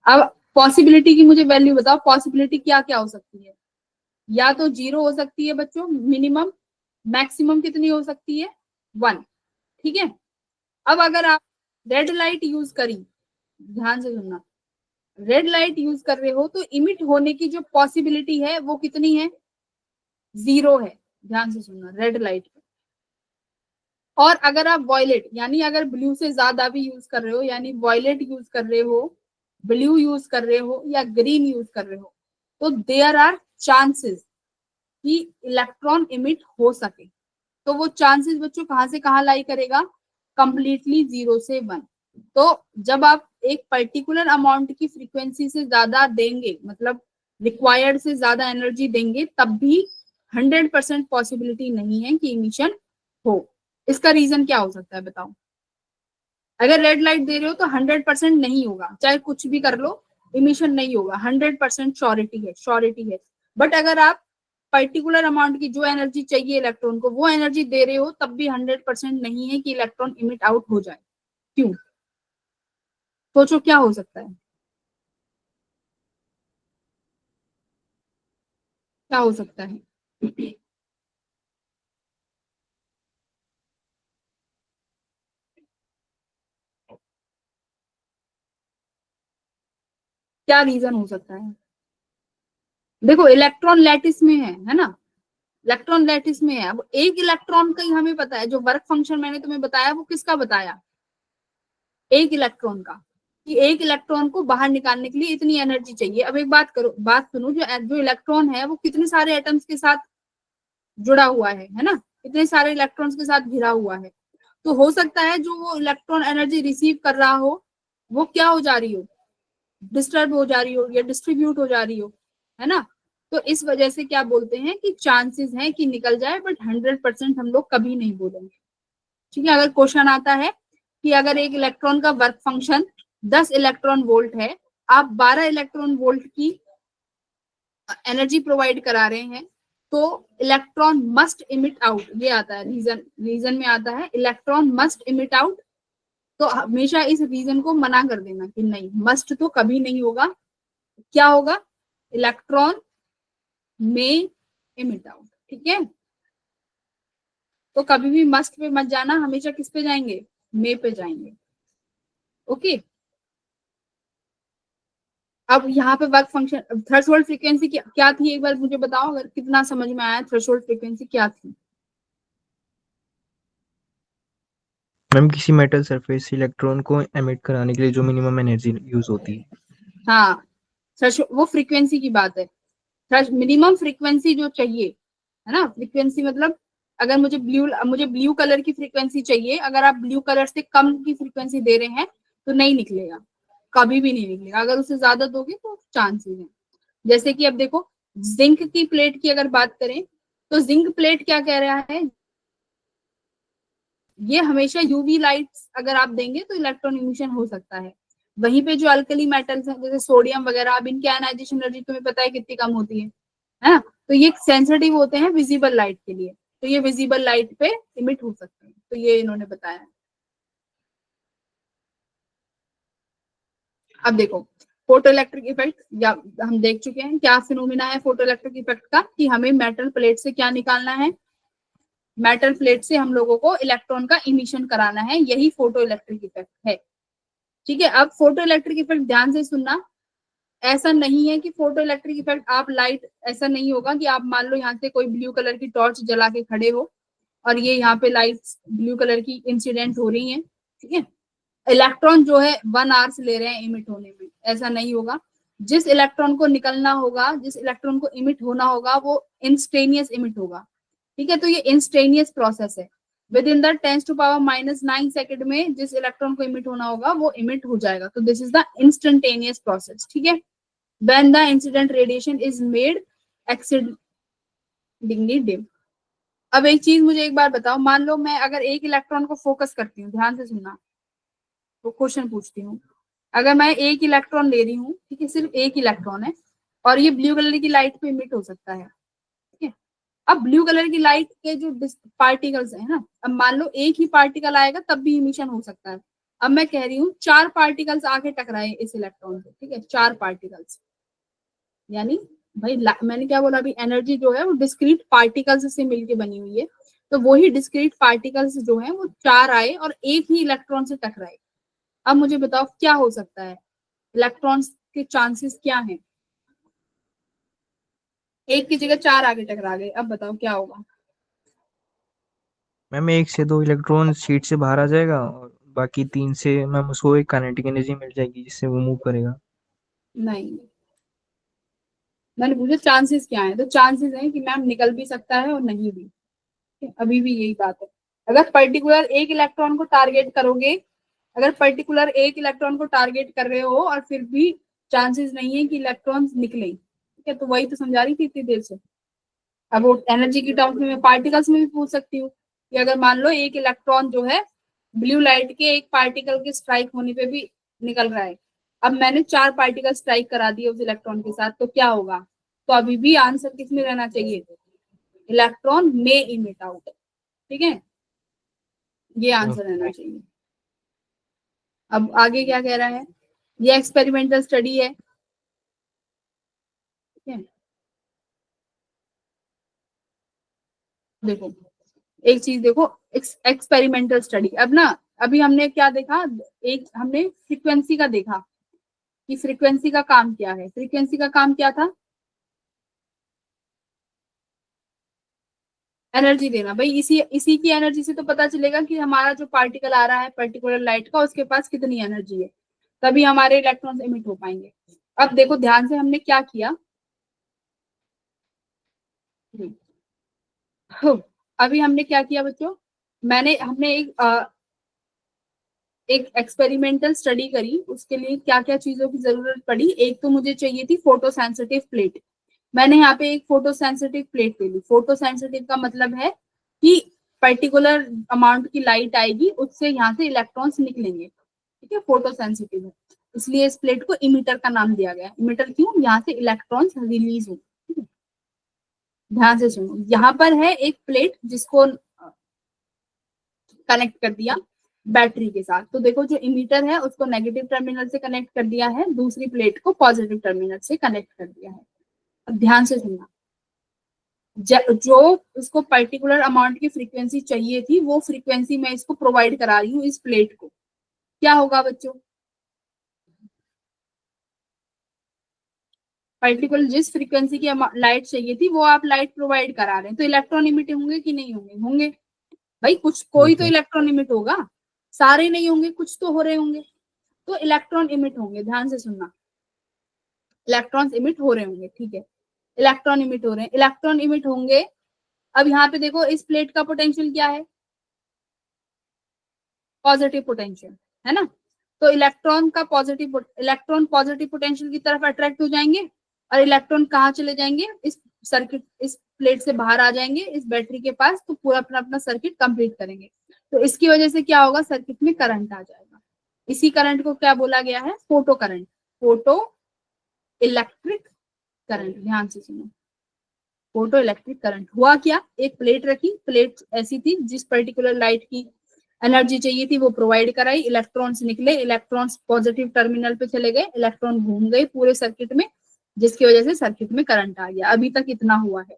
अब पॉसिबिलिटी की मुझे वैल्यू बताओ, पॉसिबिलिटी क्या क्या हो सकती है? या तो 0 हो सकती है बच्चों मिनिमम, मैक्सिमम कितनी हो सकती है? 1। ठीक है। अब अगर आप रेड लाइट यूज करी, ध्यान से सुनना, रेड लाइट यूज कर रहे हो तो इमिट होने की जो पॉसिबिलिटी है वो कितनी है? 0 है। ध्यान से सुनना, रेड लाइट। और अगर आप वॉयलेट यानी अगर ब्लू से ज्यादा भी यूज कर रहे हो, यानी वॉयलेट यूज कर रहे हो, ब्लू यूज कर रहे हो या ग्रीन यूज कर रहे हो, तो देयर आर चांसेस कि इलेक्ट्रॉन इमिट हो सके। तो वो चांसेस बच्चों कहां से कहां लाई करेगा? कंप्लीटली 0 से 1। तो जब आप एक पर्टिकुलर अमाउंट की फ्रीक्वेंसी से ज्यादा देंगे, मतलब रिक्वायर्ड से ज्यादा एनर्जी देंगे, तब भी 100% पॉसिबिलिटी नहीं है कि इमिशन हो। इसका रीजन क्या हो सकता है बताओ? अगर रेड लाइट दे रहे हो तो 100% नहीं होगा, चाहे कुछ भी कर लो, इमिशन नहीं होगा, 100% श्योरिटी है, श्योरिटी है। बट अगर आप पर्टिकुलर अमाउंट की जो एनर्जी चाहिए इलेक्ट्रॉन को, वो एनर्जी दे रहे हो, तब भी 100% नहीं है कि इलेक्ट्रॉन इमिट आउट हो जाए। क्यों? सोचो क्या हो सकता है, क्या हो सकता है? क्या रीजन हो सकता है? देखो इलेक्ट्रॉन लैटिस में है ना, इलेक्ट्रॉन लैटिस में है। अब एक इलेक्ट्रॉन का ही हमें पता है, जो वर्क फंक्शन मैंने तुम्हें बताया वो किसका बताया? एक इलेक्ट्रॉन का, कि एक इलेक्ट्रॉन को बाहर निकालने के लिए इतनी एनर्जी चाहिए। अब एक बात करो, बात सुनो, जो जो इलेक्ट्रॉन है वो कितने सारे एटम्स के साथ जुड़ा हुआ है ना, कितने सारे इलेक्ट्रॉन्स के साथ घिरा हुआ है। तो हो सकता है जो वो इलेक्ट्रॉन एनर्जी रिसीव कर रहा हो, वो क्या हो जा रही हो? डिस्टर्ब हो जा रही हो या डिस्ट्रीब्यूट हो जा रही हो, है ना। तो इस वजह से क्या बोलते हैं कि चांसेस है कि निकल जाए, बट 100% हम लोग कभी नहीं बोलेंगे। ठीक है। अगर क्वेश्चन आता है कि अगर एक इलेक्ट्रॉन का वर्क फंक्शन 10 इलेक्ट्रॉन वोल्ट है, आप 12 इलेक्ट्रॉन वोल्ट की एनर्जी प्रोवाइड करा रहे हैं, तो इलेक्ट्रॉन मस्ट इमिट आउट, ये आता है रीजन, रीजन में आता है इलेक्ट्रॉन मस्ट इमिट आउट। तो हमेशा इस रीजन को मना कर देना कि नहीं, मस्ट तो कभी नहीं होगा। क्या होगा? इलेक्ट्रॉन में इमिट आउट। ठीक है। तो कभी भी मस्ट पे मत जाना, हमेशा किस पे जाएंगे? मे पे जाएंगे। ओके। अब यहाँ पे वर्क फंक्शन, थ्रेशोल्ड फ्रीक्वेंसी क्या थी, एक बार मुझे बताओ अगर कितना समझ में आया। थ्रेशोल्ड फ्रीक्वेंसी क्या थी? मैम किसी मेटल सरफेस से इलेक्ट्रॉन को एमिट कराने के लिए जो मिनिमम एनर्जी यूज होती है। हाँ, वो फ्रीक्वेंसी की बात है। मिनिमम फ्रीक्वेंसी जो चाहिए, है ना, फ्रीक्वेंसी मतलब अगर मुझे ब्लू कलर की फ्रीक्वेंसी चाहिए, अगर आप ब्लू कलर से कम की फ्रीक्वेंसी दे रहे हैं तो नहीं निकलेगा, कभी भी नहीं निकलेगा। अगर उससे ज्यादा दोगे तो चांसेस है। जैसे कि अब देखो, जिंक की प्लेट की अगर बात करें, तो जिंक प्लेट क्या कह रहा है? ये हमेशा यूवी लाइट्स अगर आप देंगे तो इलेक्ट्रॉन इमिशन हो सकता है। वहीं पे जो अल्कली मेटल्स हैं जैसे सोडियम वगैरह, अब इनकी आयनाइजेशन एनर्जी तुम्हें पता है कितनी कम होती है ना, तो ये सेंसिटिव होते हैं विजिबल लाइट के लिए, तो ये विजिबल लाइट पे इमिट हो सकते हैं। तो ये इन्होंने बताया। अब देखो, फोटो इलेक्ट्रिक इफेक्ट, या हम देख चुके हैं क्या फिनोमिना है फोटो इलेक्ट्रिक इफेक्ट का, कि हमें मेटल प्लेट से क्या निकालना है? मेटल प्लेट से हम लोगों को इलेक्ट्रॉन का इमिशन कराना है, यही फोटो इलेक्ट्रिक इफेक्ट है। ठीक है। अब फोटो इलेक्ट्रिक इफेक्ट ध्यान से सुनना, ऐसा नहीं है कि फोटो इलेक्ट्रिक इफेक्ट आप लाइट, ऐसा नहीं होगा कि आप मान लो यहाँ से कोई ब्लू कलर की टॉर्च जला के खड़े हो और ये यहाँ पे लाइट्स ब्लू कलर की इंसिडेंट हो रही हैं, ठीक है, इलेक्ट्रॉन जो है 1 आवर्स ले रहे हैं इमिट होने में, ऐसा नहीं होगा। जिस इलेक्ट्रॉन को निकलना होगा, जिस इलेक्ट्रॉन को इमिट होना होगा, वो इंस्टेनियस इमिट होगा। ठीक है। तो ये इंस्टेनियस प्रोसेस है, विद इन द 10⁻⁹ सेकंड में जिस इलेक्ट्रॉन को इमिट होना होगा वो इमिट हो जाएगा। तो this is the instantaneous process. ठीक है। When the incident radiation is made exceedingly dim. अब एक चीज मुझे एक बार बताओ, मान लो मैं अगर एक इलेक्ट्रॉन को फोकस करती हूँ, ध्यान से सुनना, तो क्वेश्चन पूछती हूँ, अगर मैं एक इलेक्ट्रॉन ले रही हूँ, ठीक है, सिर्फ एक इलेक्ट्रॉन है, और ये ब्लू कलर की लाइट पे इमिट हो सकता है, ठीक है। अब ब्लू कलर की लाइट के जो पार्टिकल्स है ना, अब मान लो एक ही पार्टिकल आएगा तब भी इमिशन हो सकता है, अब मैं कह रही हूँ 4 पार्टिकल्स आके टकराए इस इलेक्ट्रॉन से, ठीक है, 4 पार्टिकल्स, यानी भाई मैंने क्या बोला अभी, एनर्जी जो है वो डिस्क्रीट पार्टिकल्स से मिलके बनी हुई है, तो वही डिस्क्रीट पार्टिकल्स जो है वो 4 आए और एक ही इलेक्ट्रॉन से टकराए। अब मुझे बताओ क्या हो सकता है, इलेक्ट्रॉन्स के चांसेस क्या हैं? एक की जगह 4 आगे टकरा गए, अब बताओ क्या होगा? मैम 1 से 2 इलेक्ट्रॉन शीट से बाहर आ जाएगा और बाकी 3 से मैम उसको एक काइनेटिक एनर्जी मिल जाएगी जिससे वो मूव करेगा। नहीं, मैंने पूछा चांसेस क्या है, तो चांसेस है कि मैम निकल भी सकता है और नहीं भी, अभी भी यही बात है। अगर पर्टिकुलर एक इलेक्ट्रॉन को टारगेट करोगे, अगर पर्टिकुलर एक इलेक्ट्रॉन को टारगेट कर रहे हो और फिर भी चांसेस नहीं है कि इलेक्ट्रॉन्स निकले, ठीक है, तो वही तो समझा रही थी इतनी देर से। अब वो एनर्जी की टर्म्स में मैं पार्टिकल्स में भी पूछ सकती हूँ कि अगर मान लो एक इलेक्ट्रॉन जो है ब्लू लाइट के एक पार्टिकल के स्ट्राइक होने पे भी निकल रहा है, अब मैंने 4 पार्टिकल स्ट्राइक करा दिए उस इलेक्ट्रॉन के साथ, तो क्या होगा? तो अभी भी आंसर किस में रहना चाहिए? इलेक्ट्रॉन में इमिट आउट, ठीक है, ये आंसर रहना चाहिए। अब आगे क्या कह रहा है, ये एक्सपेरिमेंटल स्टडी है, ठीक है, देखो एक चीज देखो, एक्सपेरिमेंटल स्टडी। अब ना, अभी हमने क्या देखा, एक हमने फ्रीक्वेंसी का देखा कि फ्रीक्वेंसी का काम क्या है, फ्रीक्वेंसी का काम क्या था? एनर्जी देना। भाई इसी इसी की एनर्जी से तो पता चलेगा कि हमारा जो पार्टिकल आ रहा है पर्टिकुलर लाइट का, उसके पास कितनी एनर्जी है, तभी हमारे इलेक्ट्रॉन्स एमिट हो पाएंगे। अब देखो ध्यान से हमने क्या किया, अभी हमने क्या किया बच्चों, हमने एक एक्सपेरिमेंटल स्टडी करी, उसके लिए क्या क्या चीजों की जरूरत पड़ी। एक तो मुझे चाहिए थी फोटो सेंसिटिव प्लेट, मैंने यहाँ पे एक फोटो सेंसिटिव प्लेट ले ली। फोटो सेंसिटिव का मतलब है कि पर्टिकुलर अमाउंट की लाइट आएगी, उससे यहाँ से इलेक्ट्रॉन्स निकलेंगे, ठीक है, फोटो सेंसिटिव है, इसलिए इस प्लेट को इमिटर का नाम दिया गया। इमिटर क्यों? यहाँ से इलेक्ट्रॉन्स रिलीज हो। ध्यान से सुनो, यहाँ पर है एक प्लेट जिसको कनेक्ट कर दिया बैटरी के साथ, तो देखो जो इमीटर है उसको नेगेटिव टर्मिनल से कनेक्ट कर दिया है, दूसरी प्लेट को पॉजिटिव टर्मिनल से कनेक्ट कर दिया है। अब ध्यान से सुनना, जो उसको पर्टिकुलर अमाउंट की फ्रीक्वेंसी चाहिए थी, वो फ्रीक्वेंसी मैं इसको प्रोवाइड करा रही हूँ इस प्लेट को, क्या होगा बच्चों? पर्टिकुलर जिस फ्रीक्वेंसी की लाइट चाहिए थी वो आप लाइट प्रोवाइड करा रहे हैं, तो इलेक्ट्रॉन इमिट होंगे कि नहीं होंगे? होंगे भाई, कुछ कोई तो इलेक्ट्रॉन इमिट होगा, सारे नहीं होंगे, कुछ तो हो रहे होंगे, तो इलेक्ट्रॉन इमिट होंगे। ध्यान से सुनना, इलेक्ट्रॉन्स इमिट हो रहे होंगे, ठीक है, इलेक्ट्रॉन इमिट हो रहे हैं, इलेक्ट्रॉन इमिट होंगे। अब यहाँ पे देखो इस प्लेट का पोटेंशियल क्या है? पॉजिटिव पोटेंशियल, है ना, तो इलेक्ट्रॉन पॉजिटिव पोटेंशियल की तरफ अट्रैक्ट हो जाएंगे और इलेक्ट्रॉन कहाँ चले जाएंगे? इस सर्किट, इस प्लेट से बाहर आ जाएंगे इस बैटरी के पास, तो पूरा अपना अपना सर्किट कंप्लीट करेंगे, तो इसकी वजह से क्या होगा? सर्किट में करंट आ जाएगा। इसी करंट को क्या बोला गया है? Photo current, photo electric current. ध्यान से सुनो, फोटो इलेक्ट्रिक करंट हुआ क्या, एक प्लेट रखी, प्लेट ऐसी थी जिस पर्टिकुलर लाइट की एनर्जी चाहिए थी वो प्रोवाइड कराई, इलेक्ट्रॉन्स निकले, इलेक्ट्रॉन्स पॉजिटिव टर्मिनल पे चले गए, इलेक्ट्रॉन घूम गए पूरे सर्किट में, जिसकी वजह से सर्किट में करंट आ गया। अभी तक इतना हुआ है।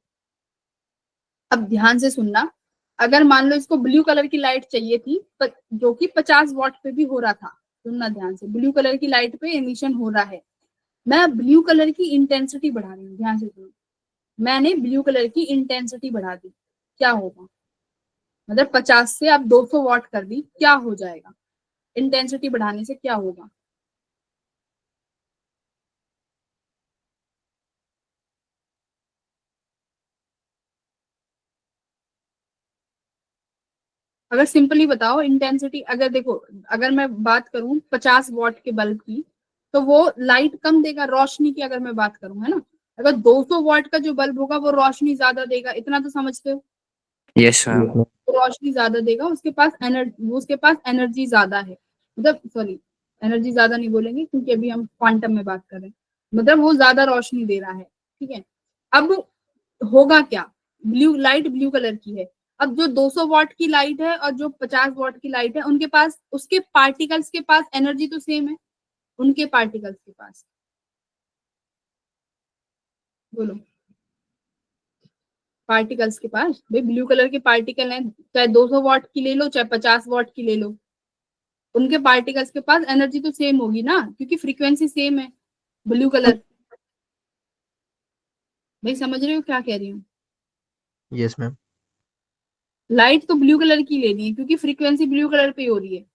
अब ध्यान से सुनना, अगर मान लो इसको ब्लू कलर की लाइट चाहिए थी, जो कि 50 वॉट पे भी हो रहा था, सुनना ध्यान से, ब्लू कलर की लाइट पे एमिशन हो रहा है, मैं ब्लू कलर की इंटेंसिटी बढ़ा रही हूँ, ध्यान से सुनो, मैंने ब्लू कलर की इंटेंसिटी बढ़ा दी, क्या होगा? मतलब 50 से आप 200 वॉट कर दी, क्या हो जाएगा? इंटेंसिटी बढ़ाने से क्या होगा? अगर सिंपली बताओ इंटेंसिटी, अगर देखो, अगर मैं बात करूं 50 वॉट के बल्ब की, तो वो लाइट कम देगा, रोशनी की अगर मैं बात करूं, है ना, अगर 200 वॉट का जो बल्ब होगा वो रोशनी ज्यादा देगा, इतना तो समझते हो? Yes ma'am. वो रोशनी ज्यादा देगा, उसके पास एनर्जी ज्यादा है, मतलब सॉरी, एनर्जी ज्यादा नहीं बोलेंगे क्योंकि अभी हम क्वांटम में बात कर रहे हैं, मतलब वो ज्यादा रोशनी दे रहा है, ठीक है। अब होगा क्या, ब्लू लाइट ब्लू कलर की है, अब जो 200 वॉट की लाइट है और जो 50 वॉट की लाइट है, उनके पास, उसके पार्टिकल्स के पास एनर्जी तो सेम है, उनके पार्टिकल्स के पास। बोलो, पार्टिकल्स के पास, भाई ब्लू कलर के पार्टिकल हैं, चाहे 200 वॉट की ले लो चाहे 50 वॉट की ले लो, उनके पार्टिकल्स के पास एनर्जी तो सेम होगी ना, क्योंकि फ्रीक्वेंसी सेम है। ब्लू कलर, भाई समझ रहे हो क्या कह रही हूँ? Yes ma'am. लाइट तो ब्लू कलर की लेनी है क्योंकि फ्रीक्वेंसी ब्लू कलर पे हो रही है,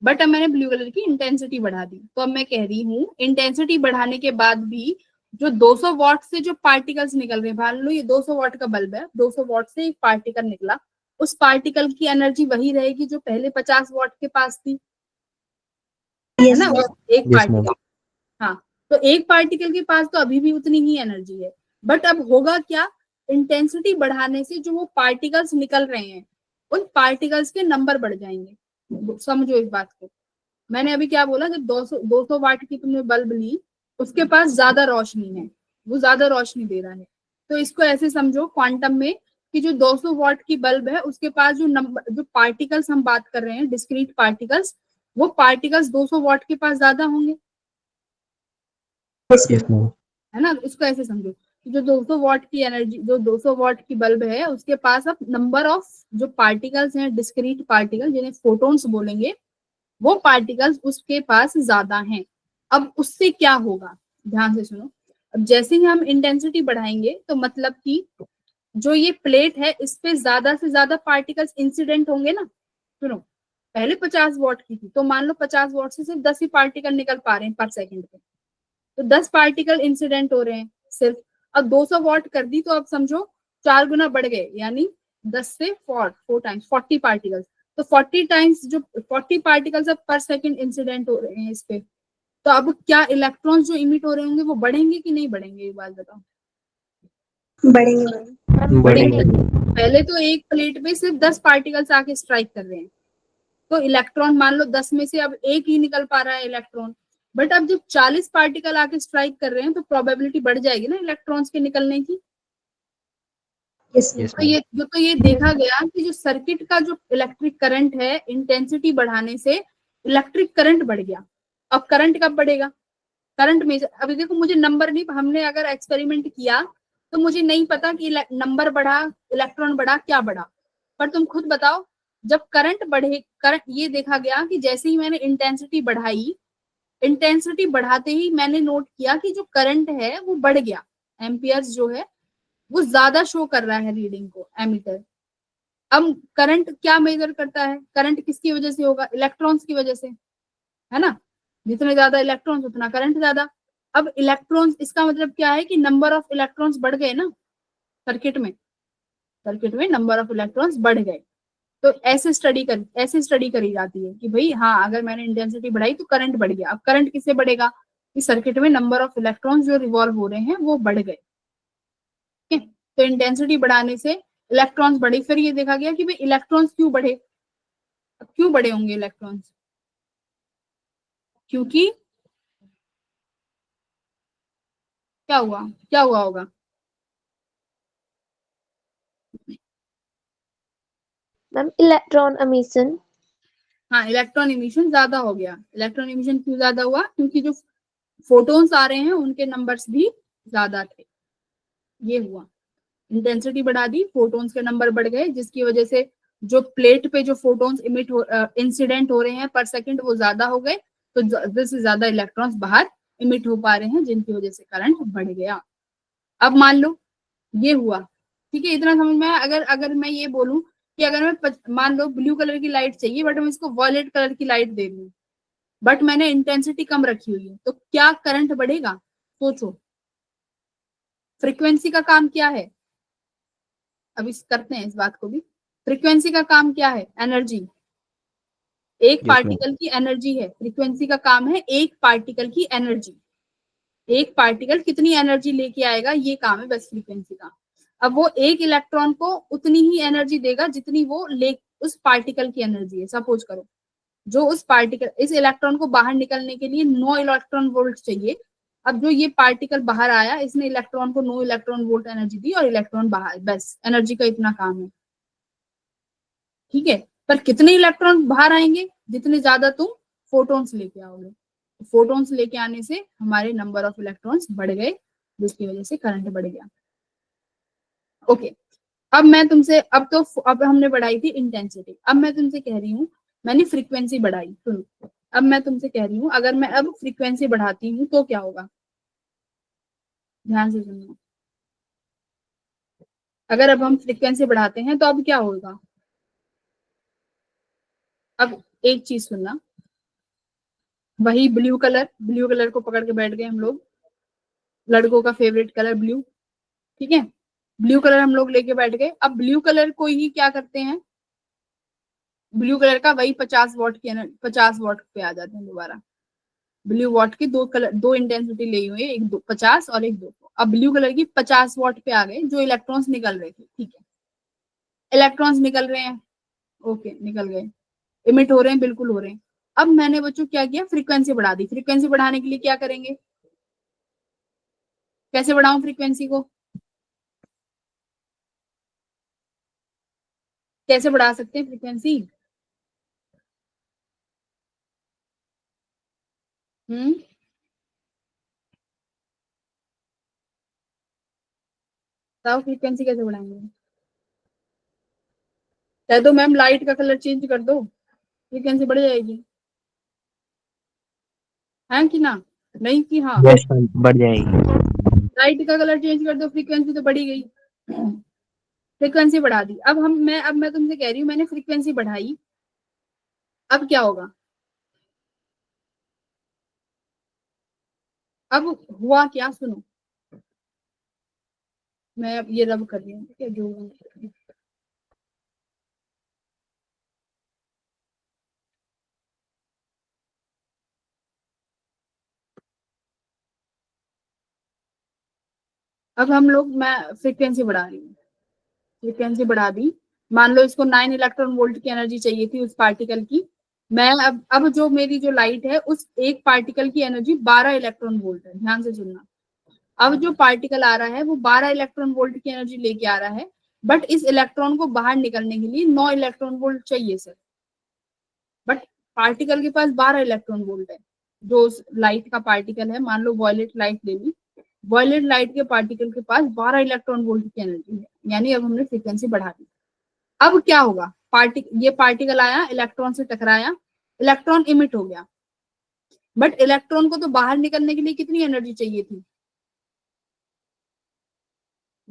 बट अब मैंने ब्लू कलर की इंटेंसिटी बढ़ा दी, तो अब मैं कह रही हूँ इंटेंसिटी बढ़ाने के बाद भी जो 200 वॉट से जो पार्टिकल्स निकल रहे हैं, मान लो ये 200 वॉट का बल्ब है, 200 वॉट से एक पार्टिकल निकला, उस पार्टिकल की एनर्जी वही रहेगी जो पहले 50 वॉट के पास थी, है ना, एक यस मैम। पार्टिकल। हाँ, तो एक पार्टिकल के पास तो अभी भी उतनी ही एनर्जी है, बट अब होगा क्या, इंटेंसिटी बढ़ाने से जो वो पार्टिकल्स निकल रहे हैं, उन पार्टिकल्स के नंबर बढ़ जाएंगे। समझो इस बात को, मैंने अभी क्या बोला, जब 200 वाट की तुमने बल्ब ली, उसके पास ज्यादा रोशनी है, वो ज्यादा रोशनी दे रहा है, तो इसको ऐसे समझो क्वांटम में कि जो 200 वॉट की बल्ब है उसके पास जो नंबर, जो पार्टिकल्स हम बात कर रहे हैं, डिस्क्रीट पार्टिकल्स, वो पार्टिकल्स 200 वॉट के पास ज्यादा होंगे, यस मैम। है ना। इसको ऐसे समझो कि जो 200 वॉट की एनर्जी, जो 200 वॉट की बल्ब है, उसके पास अब नंबर ऑफ जो पार्टिकल्स हैं, डिस्क्रीट पार्टिकल जिन्हें फोटोन्स बोलेंगे, वो पार्टिकल्स उसके पास ज्यादा हैं। अब उससे क्या होगा, ध्यान से सुनो, अब जैसे ही हम इंटेंसिटी बढ़ाएंगे तो मतलब कि जो ये प्लेट है इस पे ज्यादा से ज्यादा पार्टिकल्स इंसिडेंट होंगे ना। सुनो, पहले 50 वॉट की थी, तो मान लो 50 वॉट से सिर्फ 10 ही पार्टिकल निकल पा रहे हैं पर सेकंड पे, तो 10 पार्टिकल इंसिडेंट हो रहे हैं सिर्फ। अब 200 वॉट कर दी तो अब समझो 4 गुना बढ़ गए, यानी 10 से 4 टाइम्स 40 पार्टिकल्स, तो 40 टाइम्स जो 40 पार्टिकल्स अब पर सेकंड इंसिडेंट हो रहे हैं इस पे, तो अब क्या इलेक्ट्रॉन्स जो इमिट हो रहे होंगे वो बढ़ेंगे कि नहीं बढ़ेंगे, ये बात बताओ। बढ़ेंगे। बढ़ेंगे। पहले तो एक प्लेट पे सिर्फ 10 पार्टिकल्स आके स्ट्राइक कर रहे हैं, तो इलेक्ट्रॉन मान लो 10 में से अब एक ही निकल पा रहा है इलेक्ट्रॉन, बट अब जब 40 पार्टिकल आके स्ट्राइक कर रहे हैं तो प्रोबेबिलिटी बढ़ जाएगी ना इलेक्ट्रॉन्स के निकलने की। यस यस तो ये देखा गया कि जो सर्किट का जो इलेक्ट्रिक करंट है, इंटेंसिटी बढ़ाने से इलेक्ट्रिक करंट बढ़ गया। अब करंट कब बढ़ेगा, करंट में अभी देखो मुझे नंबर नहीं, हमने अगर एक्सपेरिमेंट किया तो मुझे नहीं पता कि नंबर बढ़ा, इलेक्ट्रॉन बढ़ा, क्या बढ़ा, पर तुम खुद बताओ, जब करंट बढ़े, करंट, ये देखा गया कि जैसे ही मैंने इंटेंसिटी बढ़ाई, इंटेंसिटी बढ़ाते ही मैंने नोट किया कि जो करंट है वो बढ़ गया, एम्पियर्स जो है वो ज्यादा शो कर रहा है रीडिंग को एमीटर। अब करंट क्या मेजर करता है, करंट किसकी वजह से होगा, इलेक्ट्रॉन्स की वजह से, है ना, जितने ज्यादा इलेक्ट्रॉन्स उतना करंट ज्यादा। अब इलेक्ट्रॉन्स, इसका मतलब क्या है कि नंबर ऑफ इलेक्ट्रॉन्स बढ़ गए ना सर्किट में, सर्किट में नंबर ऑफ इलेक्ट्रॉन्स बढ़ गए। तो ऐसे स्टडी करी जाती है कि भाई हाँ, अगर मैंने इंटेंसिटी बढ़ाई तो करंट बढ़ गया। अब करंट किससे बढ़ेगा, कि सर्किट में नंबर ऑफ इलेक्ट्रॉन्स जो रिवॉल्व हो रहे हैं वो बढ़ गए, ठीक है। तो इंटेंसिटी बढ़ाने से इलेक्ट्रॉन्स बढ़े, फिर ये देखा गया कि भाई इलेक्ट्रॉन्स क्यों बढ़े, अब क्यों बढ़े होंगे इलेक्ट्रॉन्स, क्योंकि क्या हुआ होगा, मैम इलेक्ट्रॉन एमिशन। हाँ, इलेक्ट्रॉन इमिशन ज्यादा हो गया। इलेक्ट्रॉन इमिशन क्यों ज्यादा हुआ, क्योंकि जो फोटोन्स आ रहे हैं उनके नंबर्स भी ज्यादा थे, ये हुआ। इंटेंसिटी बढ़ा दी, फोटोन्स के नंबर बढ़ गए, जिसकी वजह से जो प्लेट पे जो फोटोन्स इंसिडेंट हो रहे हैं पर सेकंड वो ज्यादा हो गए, तो ज्यादा से ज्यादा इलेक्ट्रॉन्स बाहर इमिट हो पा रहे हैं, जिनकी वजह से करंट बढ़ गया। अब मान लो ये हुआ, ठीक है, इतना समझ में आया। अगर अगर मैं ये बोलूं कि अगर मैं मान लो ब्लू कलर की लाइट चाहिए बट मैं इसको वॉयलेट कलर की लाइट दे दूं, बट मैंने इंटेंसिटी कम रखी हुई है, तो क्या करंट बढ़ेगा, सोचो। फ्रीक्वेंसी का काम क्या है, अभी करते हैं इस बात को भी। फ्रीक्वेंसी का काम क्या है, एनर्जी, एक यस मैम। पार्टिकल की एनर्जी है, फ्रीक्वेंसी का काम है एक पार्टिकल की एनर्जी, एक पार्टिकल कितनी एनर्जी लेके आएगा, ये काम है बस फ्रीक्वेंसी का। अब वो एक इलेक्ट्रॉन को उतनी ही एनर्जी देगा जितनी वो ले, उस पार्टिकल की एनर्जी है। सपोज करो जो उस पार्टिकल, इस इलेक्ट्रॉन को बाहर निकलने के लिए 9 इलेक्ट्रॉन वोल्ट चाहिए, अब जो ये पार्टिकल बाहर आया, इसने इलेक्ट्रॉन को 9 इलेक्ट्रॉन वोल्ट एनर्जी दी और इलेक्ट्रॉन बाहर, बस एनर्जी का इतना काम है। ठीक है, पर कितने इलेक्ट्रॉन बाहर आएंगे? जितने ज्यादा तुम फोटॉन्स लेके आओगे। फोटॉन्स लेके आने से हमारे नंबर ऑफ इलेक्ट्रॉन्स बढ़ गए, जिसकी वजह से करंट बढ़ गया। ओके, अब मैं तुमसे अब हमने बढ़ाई थी इंटेंसिटी, अब मैं तुमसे कह रही हूँ, मैंने फ्रीक्वेंसी बढ़ाई, सुनो, अब मैं तुमसे कह रही हूँ अगर मैं अब फ्रीक्वेंसी बढ़ाती हूँ तो क्या होगा? ध्यान से सुनना। अगर अब हम फ्रीक्वेंसी बढ़ाते हैं तो अब क्या होगा? अब एक चीज सुनना, वही ब्लू कलर को पकड़ के बैठ गए हम लोग, लड़कों का फेवरेट कलर ब्लू, ठीक है, ब्लू कलर हम लोग लेके बैठ गए। अब ब्लू कलर को ही क्या करते हैं, ब्लू कलर का वही 50 वॉट की 50 वॉट पे आ जाते हैं दोबारा। ब्लू वॉट की दो इंटेंसिटी ली हुई है, एक 50 और एक 200। अब ब्लू कलर की 50 वॉट पे आ गए, जो इलेक्ट्रॉन्स निकल रहे थे, ठीक है, इलेक्ट्रॉन्स निकल रहे हैं, ओके निकल गए, इमिट हो रहे हैं, बिल्कुल हो रहे हैं। अब मैंने बच्चों क्या किया, फ्रीक्वेंसी बढ़ा दी। फ्रीक्वेंसी बढ़ाने के लिए क्या करेंगे, कैसे बढ़ाऊं फ्रीक्वेंसी को, कैसे बढ़ा सकते हैं फ्रीक्वेंसी? हम्म, बताओ फ्रीक्वेंसी कैसे बढ़ाएंगे? कह दो मैम लाइट का कलर चेंज कर दो, फ्रीक्वेंसी बढ़ जाएगी, है कि ना? नहीं कि हाँ? यस मैम, बढ़ जाएगी। लाइट का कलर चेंज कर दो, फ्रीक्वेंसी तो बढ़ी गई। फ्रीक्वेंसी बढ़ा दी। अब मैं तुमसे कह रही हूँ मैंने फ्रीक्वेंसी बढ़ाई, अब क्या होगा? अब हुआ क्या, सुनो, मैं अब ये रब कर रही हूँ, ठीक है, जो अब हम लोग, मैं फ्रीक्वेंसी बढ़ा रही हूँ, फ्रीक्वेंसी बढ़ा दी। मान लो इसको 9 इलेक्ट्रॉन वोल्ट की एनर्जी चाहिए थी उस पार्टिकल की, मैं अब जो मेरी जो लाइट है उस एक पार्टिकल की एनर्जी 12 इलेक्ट्रॉन वोल्ट है, ध्यान से सुनना। अब जो पार्टिकल आ रहा है वो 12 इलेक्ट्रॉन वोल्ट की एनर्जी लेके आ रहा है, बट इस इलेक्ट्रॉन को बाहर निकलने के लिए 9 इलेक्ट्रॉन वोल्ट चाहिए सर, बट पार्टिकल के पास 12 इलेक्ट्रॉन वोल्ट है। जो उस लाइट का पार्टिकल है, मान लो वॉयलेट लाइट ले ली, वॉयलेट लाइट के पार्टिकल के पास 12 इलेक्ट्रॉन वोल्ट की एनर्जी है, यानी अब हमने फ्रीक्वेंसी बढ़ा दी। अब क्या होगा, ये पार्टिकल आया, इलेक्ट्रॉन से टकराया, इलेक्ट्रॉन इमिट हो गया, बट इलेक्ट्रॉन को तो बाहर निकलने के लिए कितनी एनर्जी चाहिए थी?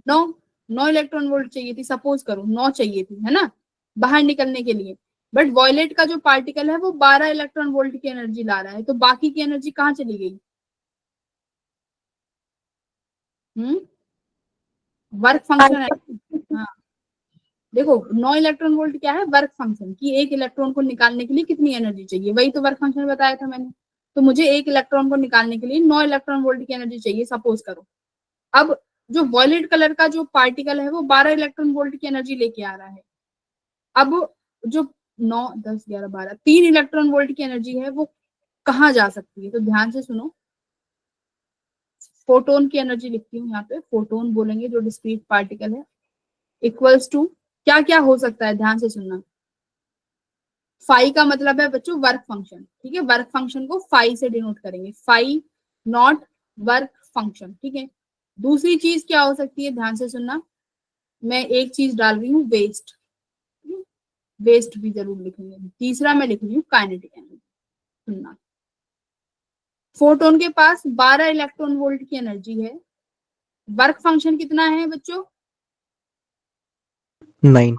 9, 9 इलेक्ट्रॉन वोल्ट चाहिए थी, सपोज करो 9 चाहिए थी, है ना, बाहर निकलने के लिए। बट वॉयलेट का जो पार्टिकल है वो 12 इलेक्ट्रॉन वोल्ट की एनर्जी ला रहा है, तो बाकी की एनर्जी कहाँ चली गई? वर्क फंक्शन है। हाँ, देखो 9 इलेक्ट्रॉन वोल्ट क्या है, वर्क फंक्शन, कि एक इलेक्ट्रॉन को निकालने के लिए कितनी एनर्जी चाहिए, वही तो वर्क फंक्शन बताया था मैंने। तो मुझे एक इलेक्ट्रॉन को निकालने के लिए 9 इलेक्ट्रॉन वोल्ट की एनर्जी चाहिए, सपोज करो। अब जो वॉयलेट कलर का जो पार्टिकल है वो 12 इलेक्ट्रॉन वोल्ट की एनर्जी लेके आ रहा है। अब जो 9 10 11 12 3 इलेक्ट्रॉन वोल्ट की एनर्जी है वो कहाँ जा सकती है? तो ध्यान से सुनो, फोटोन की एनर्जी लिखती हूँ यहाँ पे, फोटोन बोलेंगे जो डिस्क्रीट पार्टिकल है, इक्वल्स टू क्या क्या हो सकता है, ध्यान से सुनना। फाई का मतलब है बच्चों वर्क फंक्शन, ठीक है, वर्क फंक्शन को फाई से डिनोट करेंगे, फाई नॉट वर्क फंक्शन, ठीक है। दूसरी चीज क्या हो सकती है, ध्यान से सुनना, मैं एक चीज डाल रही हूँ वेस्ट, वेस्ट भी जरूर लिखेंगे। तीसरा मैं लिख रही हूँ काइनेटिक एनर्जी, सुनना, फोटोन के पास 12 इलेक्ट्रॉन वोल्ट की एनर्जी है, वर्क फंक्शन कितना है बच्चों? 9।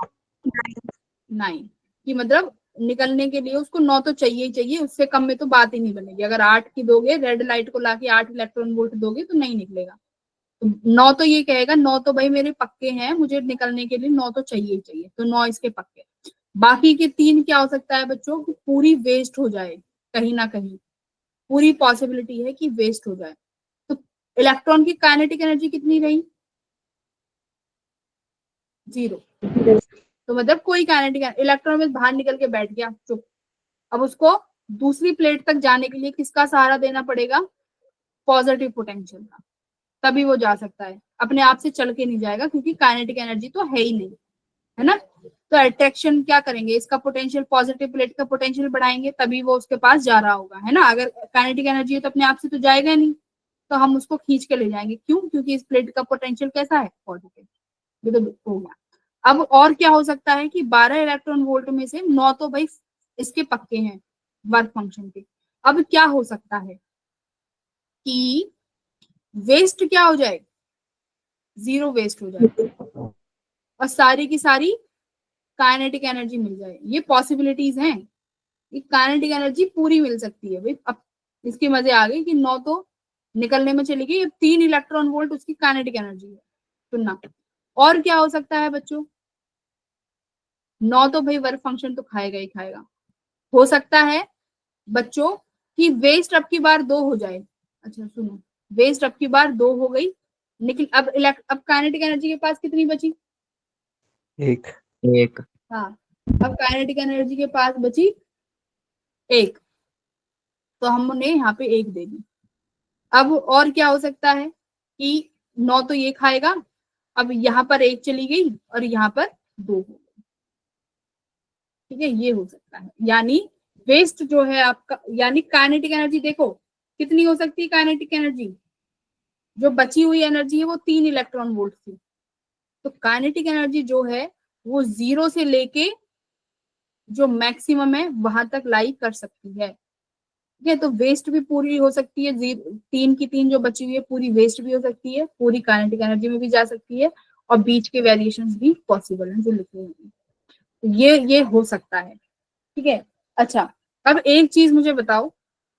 9, कि मतलब निकलने के लिए उसको 9 तो चाहिए ही चाहिए, उससे कम में तो बात ही नहीं बनेगी। अगर 8 की दोगे, रेड लाइट को लाके 8 इलेक्ट्रॉन वोल्ट दोगे तो नहीं निकलेगा। तो 9 तो ये कहेगा 9 तो भाई मेरे पक्के हैं, मुझे निकलने के लिए 9 तो चाहिए ही चाहिए, तो 9 इसके पक्के। बाकी के 3 क्या हो सकता है बच्चों, कि पूरी वेस्ट हो जाए, कहीं ना कहीं पूरी पॉसिबिलिटी है कि वेस्ट हो जाए। तो इलेक्ट्रॉन की काइनेटिक एनर्जी कितनी रही? 0। तो मतलब कोई काइनेटिक, इलेक्ट्रॉन में बाहर निकल के बैठ गया चुप। अब उसको दूसरी प्लेट तक जाने के लिए किसका सहारा देना पड़ेगा? पॉजिटिव पोटेंशियल का, तभी वो जा सकता है, अपने आप से चल के नहीं जाएगा, क्योंकि काइनेटिक एनर्जी तो है ही नहीं, है ना। तो अट्रैक्शन क्या करेंगे, इसका पोटेंशियल, पॉजिटिव प्लेट का पोटेंशियल बढ़ाएंगे, तभी वो उसके पास जा रहा होगा, है ना। अगर काइनेटिक एनर्जी है तो अपने आप से तो जाएगा नहीं, तो हम उसको खींच के ले जाएंगे। क्यों? क्योंकि इस प्लेट का पोटेंशियल कैसा है, पॉजिटिव। ये तो हो गया। अब और क्या हो सकता है कि 12 इलेक्ट्रॉन वोल्ट में से 9 तो भाई इसके पक्के हैं वर्क फंक्शन के। अब क्या हो सकता है कि वेस्ट क्या हो जाए, 0 वेस्ट हो जाए और सारी की सारी काइनेटिक एनर्जी मिल जाए। ये पॉसिबिलिटीज हैं, ये काइनेटिक एनर्जी पूरी मिल सकती है भाई। अब इसके मजे आ गए कि 9 तो निकलने में चली गई, अब 3 इलेक्ट्रॉन वोल्ट उसकी काइनेटिक एनर्जी है। सुनना, और क्या हो सकता है बच्चों, 9 तो भाई वर्क फंक्शन तो खाएगा ही खाएगा। हो सकता है बच्चों कि वेस्ट अब की बार 2 हो जाए। अच्छा सुनो, वेस्ट अब की बार 2 हो गई, निकल अब काइनेटिक एनर्जी के पास कितनी बची, एक। हाँ, अब काइनेटिक एनर्जी के पास बची 1, तो हमने यहाँ पे 1 दे दी। अब और क्या हो सकता है कि 9 तो ये खाएगा, अब यहाँ पर 1 चली गई और यहाँ पर 2 हो गई। ठीक है, ये हो सकता है। यानी वेस्ट जो है आपका, यानी काइनेटिक एनर्जी देखो कितनी हो सकती है। काइनेटिक एनर्जी जो बची हुई एनर्जी है वो 3 इलेक्ट्रॉन वोल्ट थी, तो काइनेटिक एनर्जी जो है वो 0 से लेके जो मैक्सिमम है वहां तक लाई कर सकती है। ठीक है, तो वेस्ट भी पूरी हो सकती है, 3 की 3 जो बची हुई है पूरी वेस्ट भी हो सकती है, पूरी काइनेटिक एनर्जी में भी जा सकती है, और बीच के वेरिएशंस भी पॉसिबल हैं जो लिखे हुए हैं। तो ये हो सकता है। ठीक है, अच्छा अब एक चीज मुझे बताओ,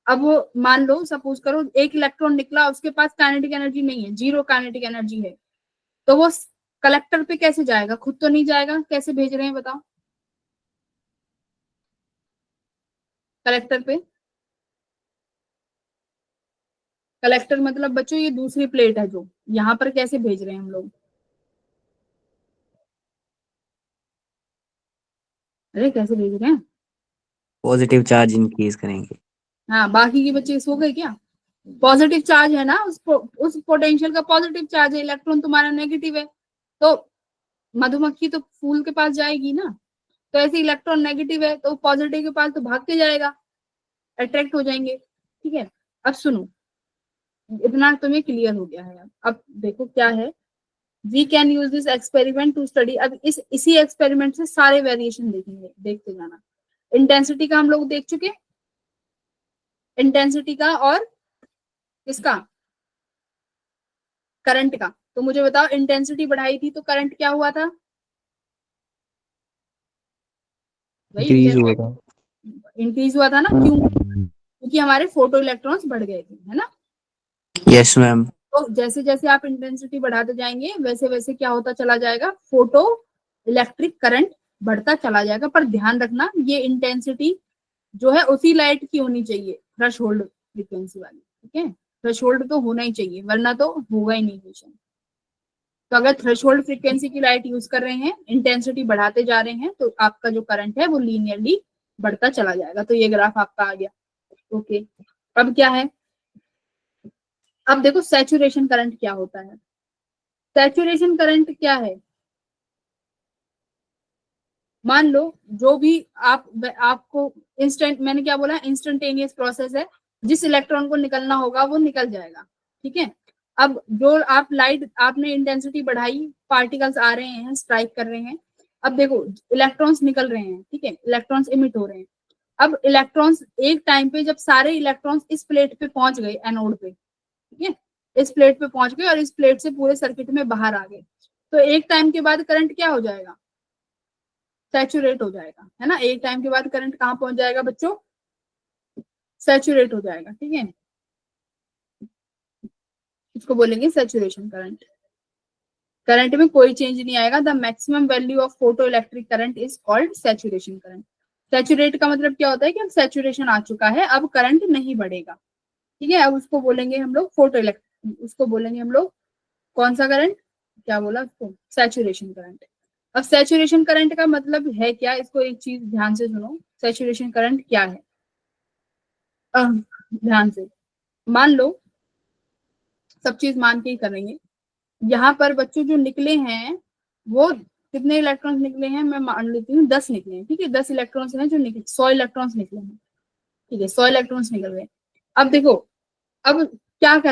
अब मान लो सपोज करो 1 इलेक्ट्रॉन निकला, उसके पास काइनेटिक एनर्जी नहीं है, 0 काइनेटिक एनर्जी है, तो वो कलेक्टर पे कैसे जाएगा, खुद तो नहीं जाएगा, कैसे भेज रहे हैं बताओ, कलेक्टर पे। कलेक्टर मतलब बच्चों ये दूसरी प्लेट है जो यहाँ पर कैसे भेज रहे हैं हम लोग, अरे कैसे भेज रहे हैं। पॉजिटिव चार्ज इंक्रीज करेंगे। हाँ, बाकी के बच्चे सो गए क्या, पॉजिटिव चार्ज है ना, उस पोटेंशियल का पॉजिटिव चार्ज है, इलेक्ट्रॉन तुम्हारा नेगेटिव है, तो मधुमक्खी तो फूल के पास जाएगी ना, तो ऐसे इलेक्ट्रॉन नेगेटिव है तो पॉजिटिव के पास तो भाग के जाएगा, अट्रैक्ट हो जाएंगे। ठीक है, अब सुनो, इतना तुम्हें क्लियर हो गया है। अब देखो क्या है, we can use this experiment to study. अब इसी एक्सपेरिमेंट से सारे वेरिएशन देखेंगे, देखते जाना। इंटेंसिटी का हम लोग देख चुके, इंटेंसिटी का और किसका, करंट का। तो मुझे बताओ इंटेंसिटी बढ़ाई थी तो करंट क्या हुआ था, भाई इंक्रीज हुआ था। इंक्रीज हुआ था ना, क्यों, क्योंकि हमारे फोटो इलेक्ट्रॉन्स बढ़ गए थे, है ना। Yes ma'am. तो जैसे जैसे आप इंटेंसिटी बढ़ाते जाएंगे वैसे वैसे क्या होता चला जाएगा, फोटो इलेक्ट्रिक करंट बढ़ता चला जाएगा। पर ध्यान रखना ये इंटेंसिटी जो है उसी लाइट की होनी चाहिए, थ्रेशोल्ड फ्रीक्वेंसी वाली। ठीक है, थ्रेशोल्ड तो होना ही चाहिए वरना तो होगा ही नहीं क्वेश्चन। तो अगर थ्रेशोल्ड फ्रीक्वेंसी की लाइट यूज कर रहे हैं, इंटेंसिटी बढ़ाते जा रहे हैं, तो आपका जो करंट है वो लीनियरली बढ़ता चला जाएगा। तो ये ग्राफ आपका आ गया। ओके, अब क्या है, अब देखो सैचुरेशन करंट क्या होता है। सैचुरेशन करंट क्या है, मान लो जो भी आपको इंस्टेंट, मैंने क्या बोला, इंस्टेंटेनियस प्रोसेस है, जिस इलेक्ट्रॉन को निकलना होगा वो निकल जाएगा। ठीक है, अब जो आप लाइट आपने इंटेंसिटी बढ़ाई, पार्टिकल्स आ रहे हैं, स्ट्राइक कर रहे हैं, अब देखो इलेक्ट्रॉन्स निकल रहे हैं, ठीक है, इलेक्ट्रॉन्स इमिट हो रहे हैं। अब इलेक्ट्रॉन्स एक टाइम पे, जब सारे इलेक्ट्रॉन्स इस प्लेट पे पहुंच गए, एनोड पे, ठीक है, इस प्लेट पे पहुंच गए और इस प्लेट से पूरे सर्किट में बाहर आ गए, तो एक टाइम के बाद करंट क्या हो जाएगा, सैचुरेट हो जाएगा, है ना। एक टाइम के बाद करंट कहाँ पहुंच जाएगा बच्चों, सैचुरेट हो जाएगा। ठीक है, इसको बोलेंगे सैचुरेशन करंट। करंट में कोई चेंज नहीं आएगा। The maximum value of photo electric current is called saturation current. Saturate का मतलब क्या होता है कि अब सैचुरेशन आ चुका है, अब करंट नहीं बढ़ेगा। ठीक है, अब उसको बोलेंगे हम लोग फोटो इलेक्ट्रिक, उसको बोलेंगे हम लोग कौन सा करंट, क्या बोला उसको, सैचुरेशन करंट। अब सैचुरेशन करंट का मतलब है क्या, इसको एक चीज ध्यान से सुनो, सैचुरेशन करंट क्या है। ध्यान से मान लो, सब चीज मान के ही करेंगे। यहाँ पर बच्चों जो निकले हैं वो कितने इलेक्ट्रॉन्स निकले हैं, मैं मान लेती हूँ 10 निकले हैं, ठीक है, 10 इलेक्ट्रॉन्स हैं जो निकले, 100 इलेक्ट्रॉन्स निकले हैं, ठीक है, 100 इलेक्ट्रॉन्स निकल गए। अब देखो, अब क्या कह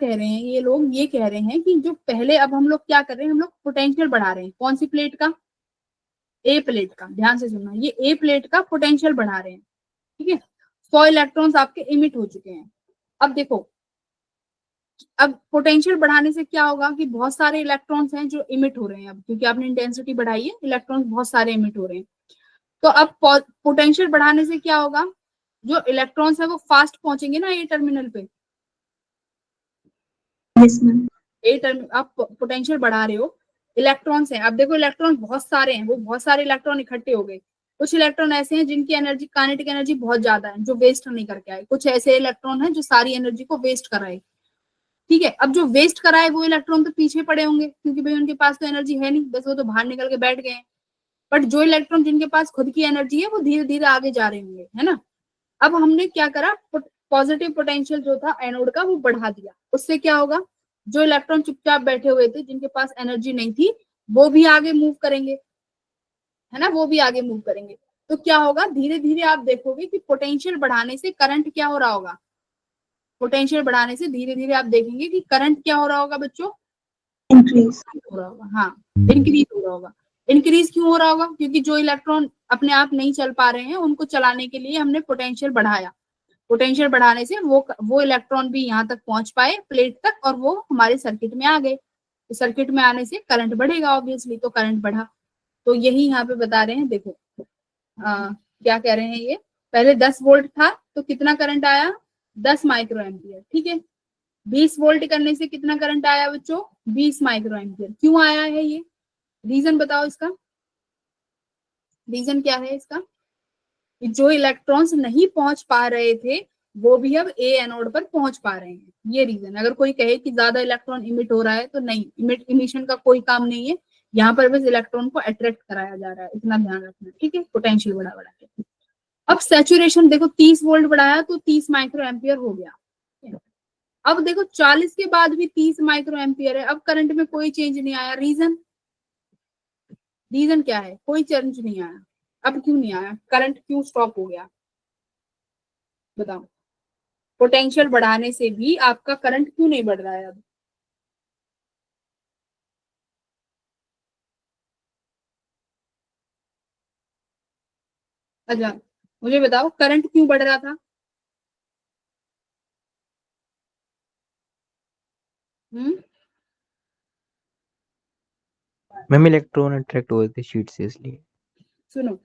रहे हैं ये लोग, ये कह रहे हैं कि जो पहले, अब हम लोग क्या कर रहे हैं, हम लोग पोटेंशियल बढ़ा रहे हैं, कौन सी प्लेट का, ए प्लेट का, ध्यान से सुनना, ये ए प्लेट का पोटेंशियल बढ़ा रहे हैं, ठीक है। 100 इलेक्ट्रॉन्स आपके इमिट हो चुके हैं। अब देखो, अब पोटेंशियल बढ़ाने से क्या होगा कि बहुत सारे इलेक्ट्रॉन्स हैं जो इमिट हो रहे हैं, अब क्योंकि आपने इंटेंसिटी बढ़ाई है, इलेक्ट्रॉन्स बहुत सारे इमिट हो रहे हैं। तो अब पोटेंशियल बढ़ाने से क्या होगा, जो इलेक्ट्रॉन्स है वो फास्ट पहुंचेंगे ना ए टर्मिनल पे। Yes, ma'am. ए टर्मिनल आप पोटेंशियल बढ़ा रहे हो, इलेक्ट्रॉन्स हैं, अब देखो इलेक्ट्रॉन बहुत सारे हैं, वो बहुत सारे इलेक्ट्रॉन इकट्ठे हो गए। कुछ इलेक्ट्रॉन ऐसे हैं जिनकी एनर्जी, काइनेटिक एनर्जी बहुत ज्यादा है, जो वेस्ट नहीं करके आए। कुछ ऐसे इलेक्ट्रॉन हैं जो सारी एनर्जी को वेस्ट कराए, ठीक है। अब जो वेस्ट कराए वो इलेक्ट्रॉन तो पीछे पड़े होंगे, क्योंकि भाई उनके पास तो एनर्जी है नहीं, बस वो तो बाहर निकल के बैठ गए हैं। बट जो इलेक्ट्रॉन जिनके पास खुद की एनर्जी है वो धीरे धीरे आगे जा रहे होंगे, है ना। अब हमने क्या करा, पॉजिटिव पोटेंशियल जो था एनोड का वो बढ़ा दिया, उससे क्या होगा, जो इलेक्ट्रॉन चुपचाप बैठे हुए थे जिनके पास एनर्जी नहीं थी, वो भी आगे मूव करेंगे, है ना, वो भी आगे मूव करेंगे। तो क्या होगा, धीरे धीरे आप देखोगे कि पोटेंशियल बढ़ाने से करंट क्या हो रहा होगा, पोटेंशियल बढ़ाने से धीरे धीरे आप देखेंगे कि करंट क्या हो रहा होगा बच्चों, Increase. हो रहा होगा, हाँ, इंक्रीज हो रहा होगा। इंक्रीज क्यों हो रहा होगा, क्योंकि जो इलेक्ट्रॉन अपने आप नहीं चल पा रहे हैं उनको चलाने के लिए हमने पोटेंशियल बढ़ाया। पोटेंशियल बढ़ाने से वो इलेक्ट्रॉन भी यहाँ तक पहुंच पाए प्लेट तक, और वो हमारे सर्किट में आ गए। तो सर्किट में आने से करंट बढ़ेगा ऑब्वियसली, तो करंट बढ़ा। तो यही यहाँ पे बता रहे हैं, देखो क्या कह रहे हैं ये, पहले 10 वोल्ट था तो कितना करंट आया, 10 माइक्रो एम्पियर, ठीक है। 20 वोल्ट करने से कितना करंट आया बच्चों, 20 माइक्रो एम्पियर। क्यों आया है ये, रीजन बताओ इसका, रीजन क्या है इसका, कि जो इलेक्ट्रॉन्स नहीं पहुंच पा रहे थे वो भी अब ए एनोड पर पहुंच पा रहे हैं, ये रीजन। अगर कोई कहे कि ज्यादा इलेक्ट्रॉन इमिट हो रहा है तो नहीं, इमिशन का कोई काम नहीं है, यहाँ पर बस इलेक्ट्रॉन को अट्रैक्ट कराया जा रहा है, इतना ध्यान रखना, ठीक है, पोटेंशियल बढ़ा बढ़ा के। अब सैचुरेशन देखो, 30 वोल्ट बढ़ाया तो 30 माइक्रो एम्पियर हो गया। अब देखो 40 के बाद भी 30 माइक्रो एम्पियर है, अब करंट में कोई चेंज नहीं आया, रीजन, रीजन क्या है, कोई चेंज नहीं आया। अब क्यों नहीं आया, करंट क्यों स्टॉप हो गया, बताओ, पोटेंशियल बढ़ाने से भी आपका करंट क्यों नहीं बढ़ रहा है अब, अच्छा मुझे बताओ करंट क्यों बढ़ रहा था, मैम इलेक्ट्रॉन अट्रैक्ट हो रहे थे शीट से इसलिए। सुनो,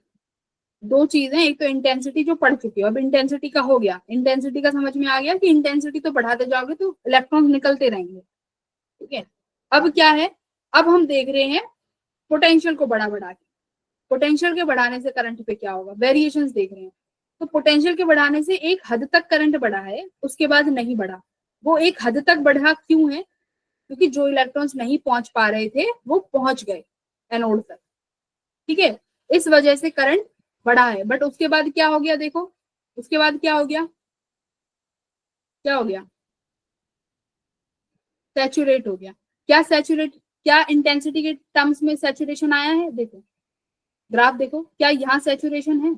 दो चीजें, एक तो इंटेंसिटी जो पढ़ चुकी हो, अब इंटेंसिटी का हो गया, इंटेंसिटी का समझ में आ गया कि इंटेंसिटी तो बढ़ाते जाओगे तो इलेक्ट्रॉन निकलते रहेंगे, ठीक है। अब क्या है, अब हम देख रहे हैं पोटेंशियल को बढ़ा बढ़ा के, पोटेंशियल के बढ़ाने से करंट पे क्या होगा, वेरिएशंस देख रहे हैं। तो पोटेंशियल के बढ़ाने से एक हद तक करंट बढ़ा है, उसके बाद नहीं बढ़ा। वो एक हद तक बढ़ा क्यों है, क्योंकि जो इलेक्ट्रॉन्स नहीं पहुंच पा रहे थे वो पहुंच गए एनोड तक, ठीक है, इस वजह से करंट बढ़ा है। बट उसके बाद क्या हो गया, देखो उसके बाद क्या हो गया, क्या हो गया, सैचुरेट हो गया। क्या सैचुरेट, क्या इंटेंसिटी के टर्म्स में सैचुरेशन आया है, देखो ग्राफ देखो, क्या यहाँ सैचुरेशन है,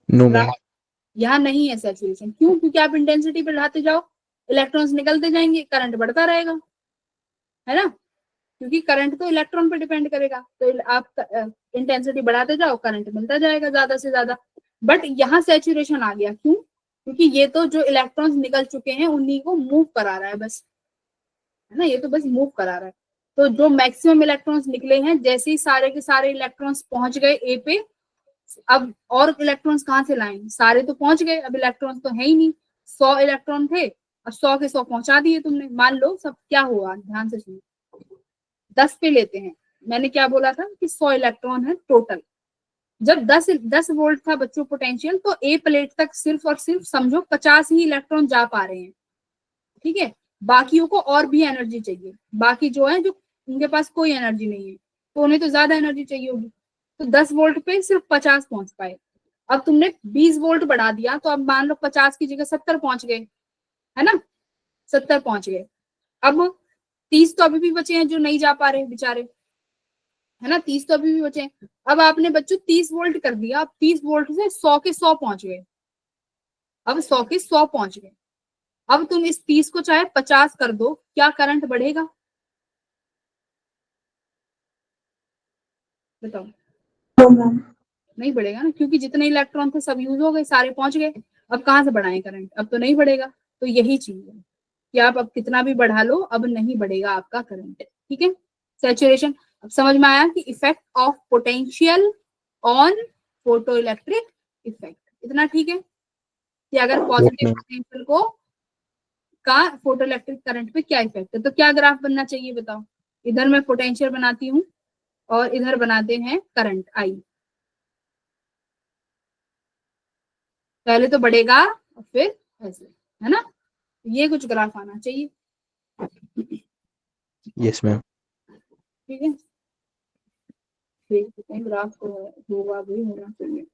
नो मैम। यहाँ नहीं है सैचुरेशन, क्यों, क्योंकि आप इंटेंसिटी बढ़ाते जाओ इलेक्ट्रॉन्स निकलते जाएंगे, करंट बढ़ता रहेगा, है ना, क्योंकि करंट तो इलेक्ट्रॉन पे डिपेंड करेगा। तो आप इंटेंसिटी बढ़ाते जाओ, करंट मिलता जाएगा ज्यादा से ज्यादा। बट यहाँ सैचुरेशन आ गया, क्यों, क्योंकि ये तो जो इलेक्ट्रॉन्स निकल चुके हैं उन्हीं को मूव करा रहा है बस, है ना, ये तो बस मूव करा रहा है। तो जो मैक्सिमम इलेक्ट्रॉन्स निकले हैं, जैसे ही सारे के सारे इलेक्ट्रॉन्स पहुंच गए ए पे, अब और इलेक्ट्रॉन्स कहाँ से लाएं, सारे तो पहुंच गए, अब इलेक्ट्रॉन्स तो है ही नहीं। 100 इलेक्ट्रॉन थे, अब 100 के 100 पहुंचा दिए तुमने, मान लो सब क्या हुआ, ध्यान से सुनो, 10 पे लेते हैं, मैंने क्या बोला था कि 100 इलेक्ट्रॉन है टोटल। जब 10 वोल्ट था बच्चों पोटेंशियल, तो ए प्लेट तक सिर्फ और सिर्फ समझो 50 ही इलेक्ट्रॉन जा पा रहे हैं, ठीक है, बाकियों को और भी एनर्जी चाहिए, बाकी जो है जो उनके पास कोई एनर्जी नहीं है तो उन्हें तो ज्यादा एनर्जी चाहिए होगी। तो 10 वोल्ट पे सिर्फ 50 पहुंच पाए, अब तुमने 20 वोल्ट बढ़ा दिया तो अब मान लो 50 की जगह 70 पहुंच गए, है ना, 70 पहुंच गए। अब 30 तो अभी भी बचे हैं जो नहीं जा पा रहे बेचारे, है ना, 30 तो अभी भी बचे हैं। अब आपने बच्चों 30 वोल्ट कर दिया, अब 30 वोल्ट से 100 के 100 पहुंच गए, अब 100 के 100 पहुंच गए। अब तुम इस 30 को चाहे 50 कर दो, क्या करंट बढ़ेगा? बताओ। No, ma'am. नहीं बढ़ेगा ना, क्योंकि जितने इलेक्ट्रॉन थे सब यूज हो गए, सारे पहुंच गए। अब कहाँ से बढ़ाएं करंट? अब तो नहीं बढ़ेगा। तो यही चीज है कि आप अब कितना भी बढ़ा लो, अब नहीं बढ़ेगा आपका करंट। ठीक है, सैचुरेशन। अब समझ में आया कि effect of potential on photo electric effect. इतना ठीक है कि अगर Yes, पॉजिटिव ma'am. पोटेंशियल को का फोटो इलेक्ट्रिक करंट पे क्या इफेक्ट है। तो क्या ग्राफ बनना चाहिए बताओ? इधर मैं पोटेंशियल बनाती हूँ और इधर बनाते हैं करंट आई। पहले तो बढ़ेगा और फिर ऐसे, है ना? ये कुछ ग्राफ आना चाहिए। Yes, ma'am. ठीक है, देखते हैं ग्राफ को होगा भी होना चाहिए।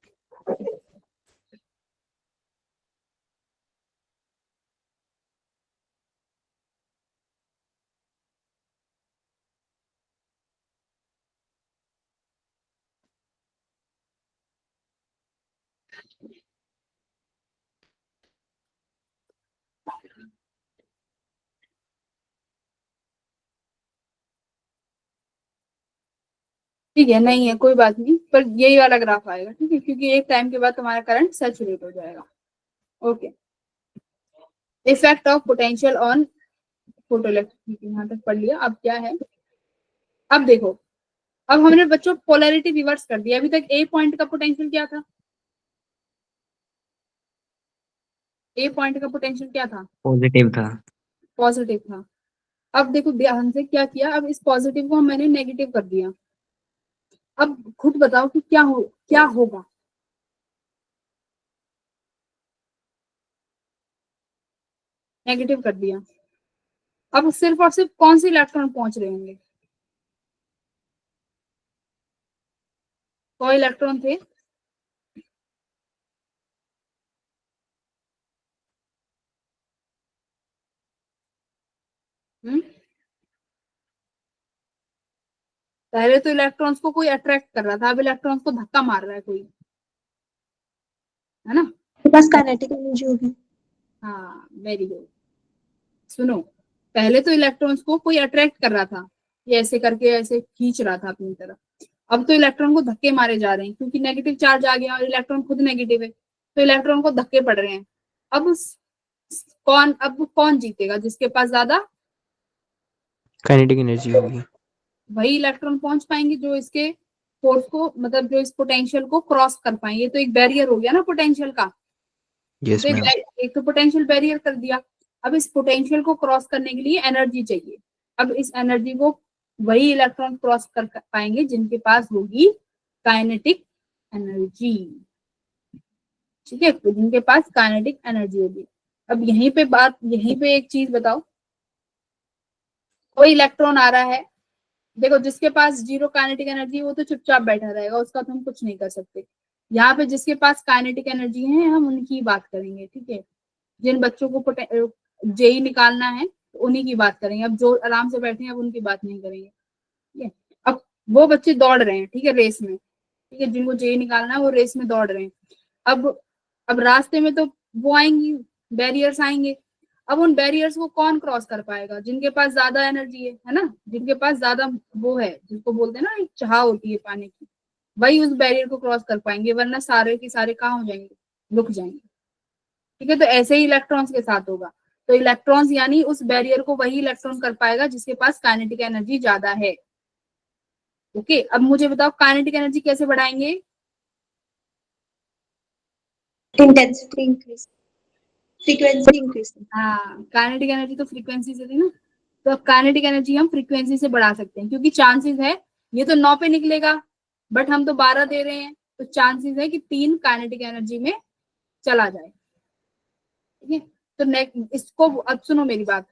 ठीक है, नहीं है कोई बात नहीं, पर यही वाला ग्राफ आएगा। ठीक है, क्योंकि एक टाइम के बाद तुम्हारा करंट सैचुरेट हो जाएगा। Okay, effect of potential on photo electric, यहाँ तक पढ़ लिया। अब क्या है, अब देखो, अब हमने बच्चों पोलैरिटी रिवर्स कर दिया। अभी तक ए पॉइंट का पोटेंशियल क्या था? ए पॉइंट का पोटेंशियल क्या था? पॉजिटिव था। पॉजिटिव था। अब देखो ध्यान से क्या किया, अब इस पॉजिटिव को मैंने नेगेटिव कर दिया। अब खुद बताओ कि क्या होगा? नेगेटिव कर दिया। अब सिर्फ और सिर्फ कौन से इलेक्ट्रॉन पहुंच रहे होंगे? कौन इलेक्ट्रॉन थे? हम्म, पहले तो इलेक्ट्रॉन्स को कोई अट्रैक्ट कर रहा था, अब इलेक्ट्रॉन्स को धक्का मार रहा है कोई, है ना? मेरे पास काइनेटिक एनर्जी होगी। हाँ, वेरी गुड। सुनो, पहले तो इलेक्ट्रॉन्स को कोई अट्रैक्ट कर रहा था, ये ऐसे करके ऐसे खींच रहा था अपनी तरफ। अब तो इलेक्ट्रॉन को धक्के मारे जा रहे हैं, क्योंकि नेगेटिव चार्ज आ गया और इलेक्ट्रॉन खुद नेगेटिव है, तो इलेक्ट्रॉन को धक्के पड़ रहे हैं। अब कौन जीतेगा? जिसके पास ज्यादा Kinetic energy होगी। वही इलेक्ट्रॉन पहुंच पाएंगे जो इसके फोर्स को, मतलब जो इस पोटेंशियल को क्रॉस कर पाएंगे। ये तो एक बैरियर हो गया ना पोटेंशियल का। Yes, तो ma'am. एक तो पोटेंशियल बैरियर कर दिया। अब इस पोटेंशियल को क्रॉस करने के लिए एनर्जी चाहिए। अब इस एनर्जी को वही इलेक्ट्रॉन क्रॉस कर पाएंगे जिनके पास होगी काइनेटिक एनर्जी। ठीक है, तो जिनके पास काइनेटिक एनर्जी होगी। अब यहीं पे एक चीज बताओ, कोई इलेक्ट्रॉन आ रहा है, देखो जिसके पास जीरो काइनेटिक एनर्जी वो तो चुपचाप बैठा रहेगा, उसका तो हम कुछ नहीं कर सकते। यहाँ पे जिसके पास काइनेटिक एनर्जी है हम उनकी बात करेंगे। ठीक है, जिन बच्चों को जेई निकालना है तो उन्हीं की बात करेंगे। अब जो आराम से बैठे हैं अब उनकी बात नहीं करेंगे। ठीक है, अब वो बच्चे दौड़ रहे हैं, ठीक है, रेस में। ठीक है, जिनको जेई निकालना है वो रेस में दौड़ रहे हैं। अब अब रास्ते में तो वो आएंगी, बैरियर्स आएंगे। अब उन बैरियर्स को कौन क्रॉस कर पाएगा? जिनके पास ज्यादा एनर्जी है ना, जिनके पास ज्यादा वो है, जिसको बोलते हैं ना एक चाह होती है पाने की, वही उस बैरियर को क्रॉस कर पाएंगे, वरना सारे के सारे कहाँ हो जाएंगे? रुक जाएंगे। ठीक है, तो ऐसे ही इलेक्ट्रॉन्स के साथ होगा। तो इलेक्ट्रॉन्स यानी उस बैरियर को वही इलेक्ट्रॉन कर पाएगा जिसके पास काइनेटिक एनर्जी ज्यादा है। ओके, अब मुझे बताओ काइनेटिक एनर्जी कैसे बढ़ाएंगे? Intensity increase, frequency increase. हाँ, काइनेटिक एनर्जी तो फ्रीक्वेंसी से थी ना, तो अब काइनेटिक एनर्जी हम फ्रीक्वेंसी से बढ़ा सकते हैं, क्योंकि चांसेस है ये तो 9 पे निकलेगा बट हम तो 12 दे रहे हैं, तो चांसेस है कि 3 काइनेटिक एनर्जी में चला जाए। ठीक है, तो इसको अब सुनो मेरी बात।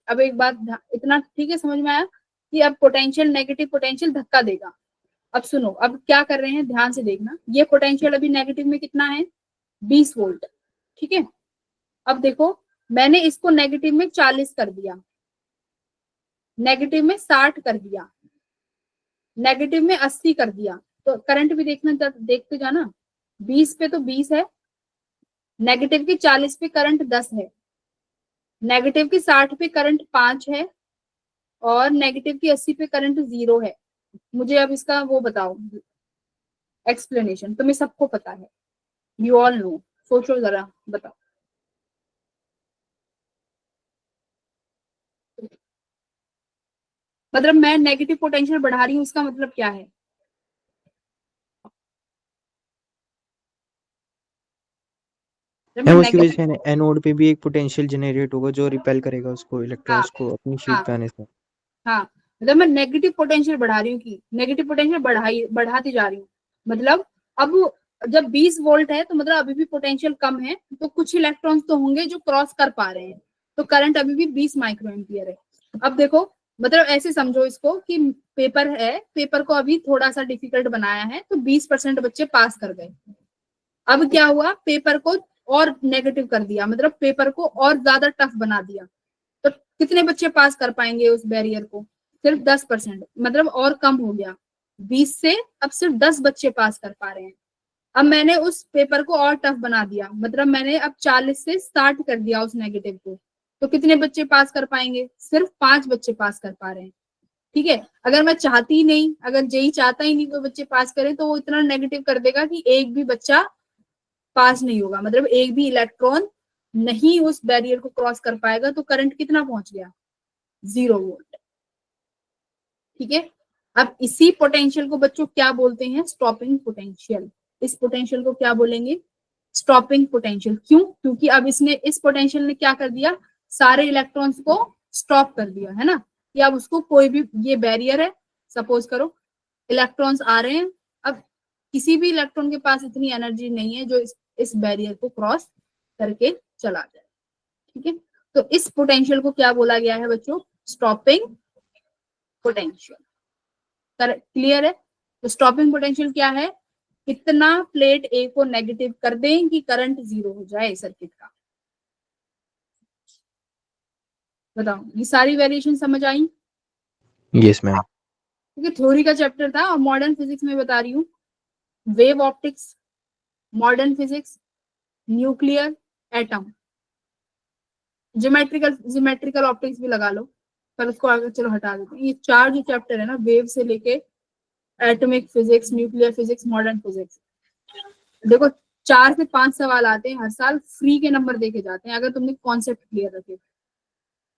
अब एक बात इतना ठीक है समझ में आया कि अब पोटेंशियल नेगेटिव पोटेंशियल धक्का देगा। अब सुनो, अब क्या कर रहे हैं ध्यान से देखना। ये पोटेंशियल अभी नेगेटिव में कितना है? 20 वोल्ट। ठीक है, अब देखो मैंने इसको नेगेटिव में 40 कर दिया, नेगेटिव में 60 कर दिया। नेगेटिव में 80 कर दिया, तो करंट भी देखते जाना, 20 पे तो 20 है, नेगेटिव की 40 पे करंट 10 है, नेगेटिव की 60 पे करंट 5 है, और नेगेटिव की 80 पे करंट 0 है। मुझे अब इसका वो बताओ एक्सप्लेनेशन, तुम्हें सबको पता है, यू ऑल नो, सोचो जरा, बताओ। मतलब मैं नेगेटिव पोटेंशियल बढ़ा रही हूँ, इसका मतलब क्या है? जब मैं मैम उसकी वजह नेगेटिव, से एनोड पे भी एक पोटेंशियल जनरेट होगा जो रिपेल करेगा उसको, हाँ इलेक्ट्रॉन्स को अपनी शीट हाँ पे आने से। हाँ, मतलब मैं नेगेटिव पोटेंशियल बढ़ा रही हूँ, कि नेगेटिव पोटेंशियल बढ़ाती जा रही हूँ, मतलब अब जब 20 वोल्ट है तो मतलब अभी भी पोटेंशियल कम है, तो कुछ इलेक्ट्रॉन्स तो होंगे जो क्रॉस कर पा रहे हैं, तो करंट अभी भी 20 माइक्रो एम्पियर है। अब देखो, मतलब ऐसे समझो इसको कि पेपर है, पेपर को अभी थोड़ा सा डिफिकल्ट बनाया है, तो 20% बच्चे पास कर गए। अब क्या हुआ, पेपर को और नेगेटिव कर दिया, मतलब पेपर को और ज्यादा टफ बना दिया, तो कितने बच्चे पास कर पाएंगे उस बैरियर को? सिर्फ 10%, मतलब और कम हो गया, 20 से अब सिर्फ 10 बच्चे पास कर पा रहे हैं। अब मैंने उस पेपर को और टफ बना दिया, मतलब मैंने अब 40 से 60 कर दिया उस नेगेटिव को, तो कितने बच्चे पास कर पाएंगे? सिर्फ 5 बच्चे पास कर पा रहे हैं। ठीक है, अगर मैं चाहती ही नहीं, अगर जेई चाहता ही नहीं कोई बच्चे पास करे, तो वो इतना नेगेटिव कर देगा कि एक भी बच्चा पास नहीं होगा, मतलब एक भी इलेक्ट्रॉन नहीं उस बैरियर को क्रॉस कर पाएगा, तो करंट कितना पहुंच गया? 0 वोल्ट। ठीक है, अब इसी पोटेंशियल को बच्चों क्या बोलते हैं? Stopping potential. इस पोटेंशियल को क्या बोलेंगे? Stopping potential. क्यों? क्योंकि अब इसने, इस पोटेंशियल ने क्या कर दिया? सारे इलेक्ट्रॉन्स को स्टॉप कर दिया, है ना, कि अब उसको कोई भी, ये बैरियर है, सपोज करो इलेक्ट्रॉन्स आ रहे हैं, अब किसी भी इलेक्ट्रॉन के पास इतनी एनर्जी नहीं है जो इस बैरियर को क्रॉस करके चला जाए। ठीक है, तो इस पोटेंशियल को क्या बोला गया है बच्चों? Stopping potential. क्लियर है? तो स्टॉपिंग पोटेंशियल क्या है? कितना प्लेट ए को नेगेटिव कर दें कि करंट 0 हो जाए सर्किट का। बताओ, ये सारी वेरिएशन समझ आई? Yes ma'am. क्योंकि थ्योरी का चैप्टर था, और मॉडर्न फिजिक्स में बता रही हूँ, wave optics, modern physics, nuclear, atom, geometrical optics भी लगा लो, पर उसको आगे चलो हटा देते हैं। ये चार जो चैप्टर है ना, वेव से लेके atomic physics, nuclear physics, modern physics, देखो 4 से 5 सवाल आते हैं हर साल, फ्री के नंबर देके जाते हैं, अगर तुमने कॉन्सेप्ट क्लियर रखे,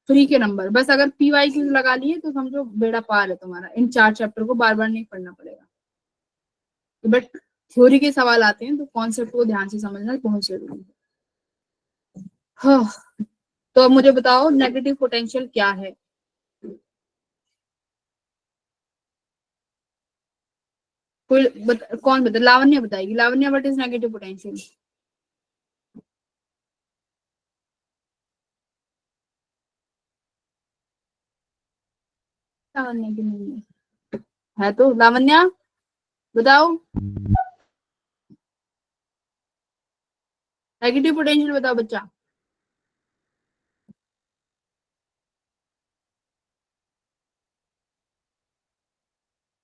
फ्री के नंबर। बस अगर पीवाई क्यू लगा लिए तो समझो बेड़ा पार है तुम्हारा, इन 4 चैप्टर को बार बार नहीं पढ़ना पड़ेगा। बट थ्योरी के सवाल आते हैं तो कॉन्सेप्ट को ध्यान से समझना बहुत जरूरी है। हाँ, तो अब मुझे बताओ नेगेटिव पोटेंशियल क्या है? कौन बता? लावण्य बताएगी। लावण्य, व्हाट इज नेगेटिव पोटेंशियल? लावण्य की नहीं है तो लावण्य बताओ, नेगेटिव पोटेंशियल बताओ बच्चा।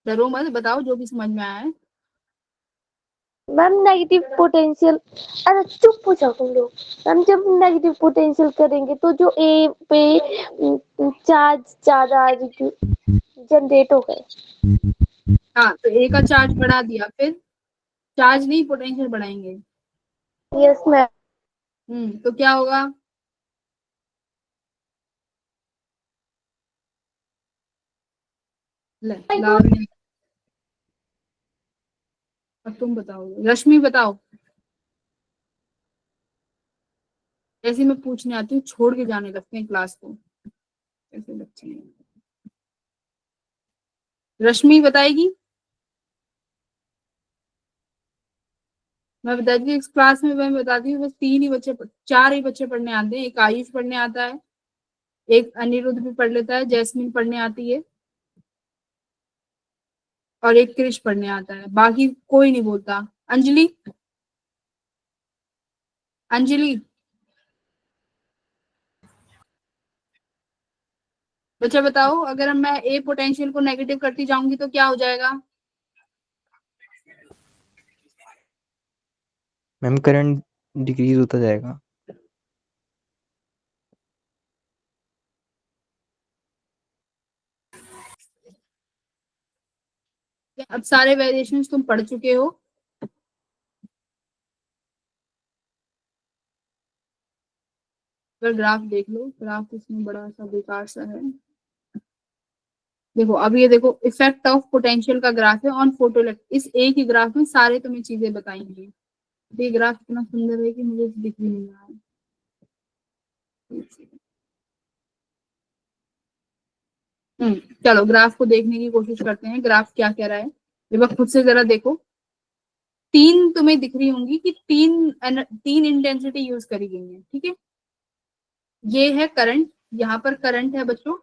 डरो मत, बताओ जो भी समझ में आया है। मैम नेगेटिव पोटेंशियल, अरे चुप हो जाओ तुम लोग। मैम जब नेगेटिव पोटेंशियल करेंगे तो जो ए पे चार्ज ज्यादा जनरेट हो गए। हाँ, तो ए का चार्ज बढ़ा दिया, फिर चार्ज नहीं पोटेंशियल बढ़ाएंगे। Yes ma'am. तो क्या होगा? लावण्य, अब तुम बताओ, रश्मि बताओ। ऐसे मैं पूछने आती हूँ, छोड़ के जाने लगते हैं क्लास को, ऐसे बच्चे हैं। रश्मि बताएगी? मैं बताती हूँ, इस क्लास में मैं बताती हूँ, बस 3 ही बच्चे, 4 ही बच्चे पढ़ने आते हैं। एक आयुष पढ़ने आता है, एक अनिरुद्ध भी पढ़ लेता है, जैस्मिन पढ़ने आती है, और एक कृष पढ़ने आता है, बाकी कोई नहीं बोलता। अंजलि, अंजलि बच्चा बताओ, अगर मैं ए पोटेंशियल को नेगेटिव करती जाऊंगी तो क्या हो जाएगा? मैम करंट डिक्रीज होता जाएगा। अब सारे वेरिएशंस तुम पढ़ चुके हो। ग्राफ देख लो, ग्राफ इसमें बड़ा सा बेकार सा है। देखो अब ये देखो, इफेक्ट ऑफ पोटेंशियल का ग्राफ है ऑन फोटो। इस एक ही ग्राफ में सारे तुम्हें चीजें बताएंगे। ये ग्राफ इतना सुंदर है कि मुझे दिख भी नहीं रहा है। चलो ग्राफ को देखने की कोशिश करते हैं, ग्राफ क्या कह रहा है। ये बात खुद से जरा देखो, तीन तुम्हें दिख रही होंगी कि तीन इंटेंसिटी यूज करी गई है, ठीक है। ये है करंट, यहाँ पर करंट है बच्चों,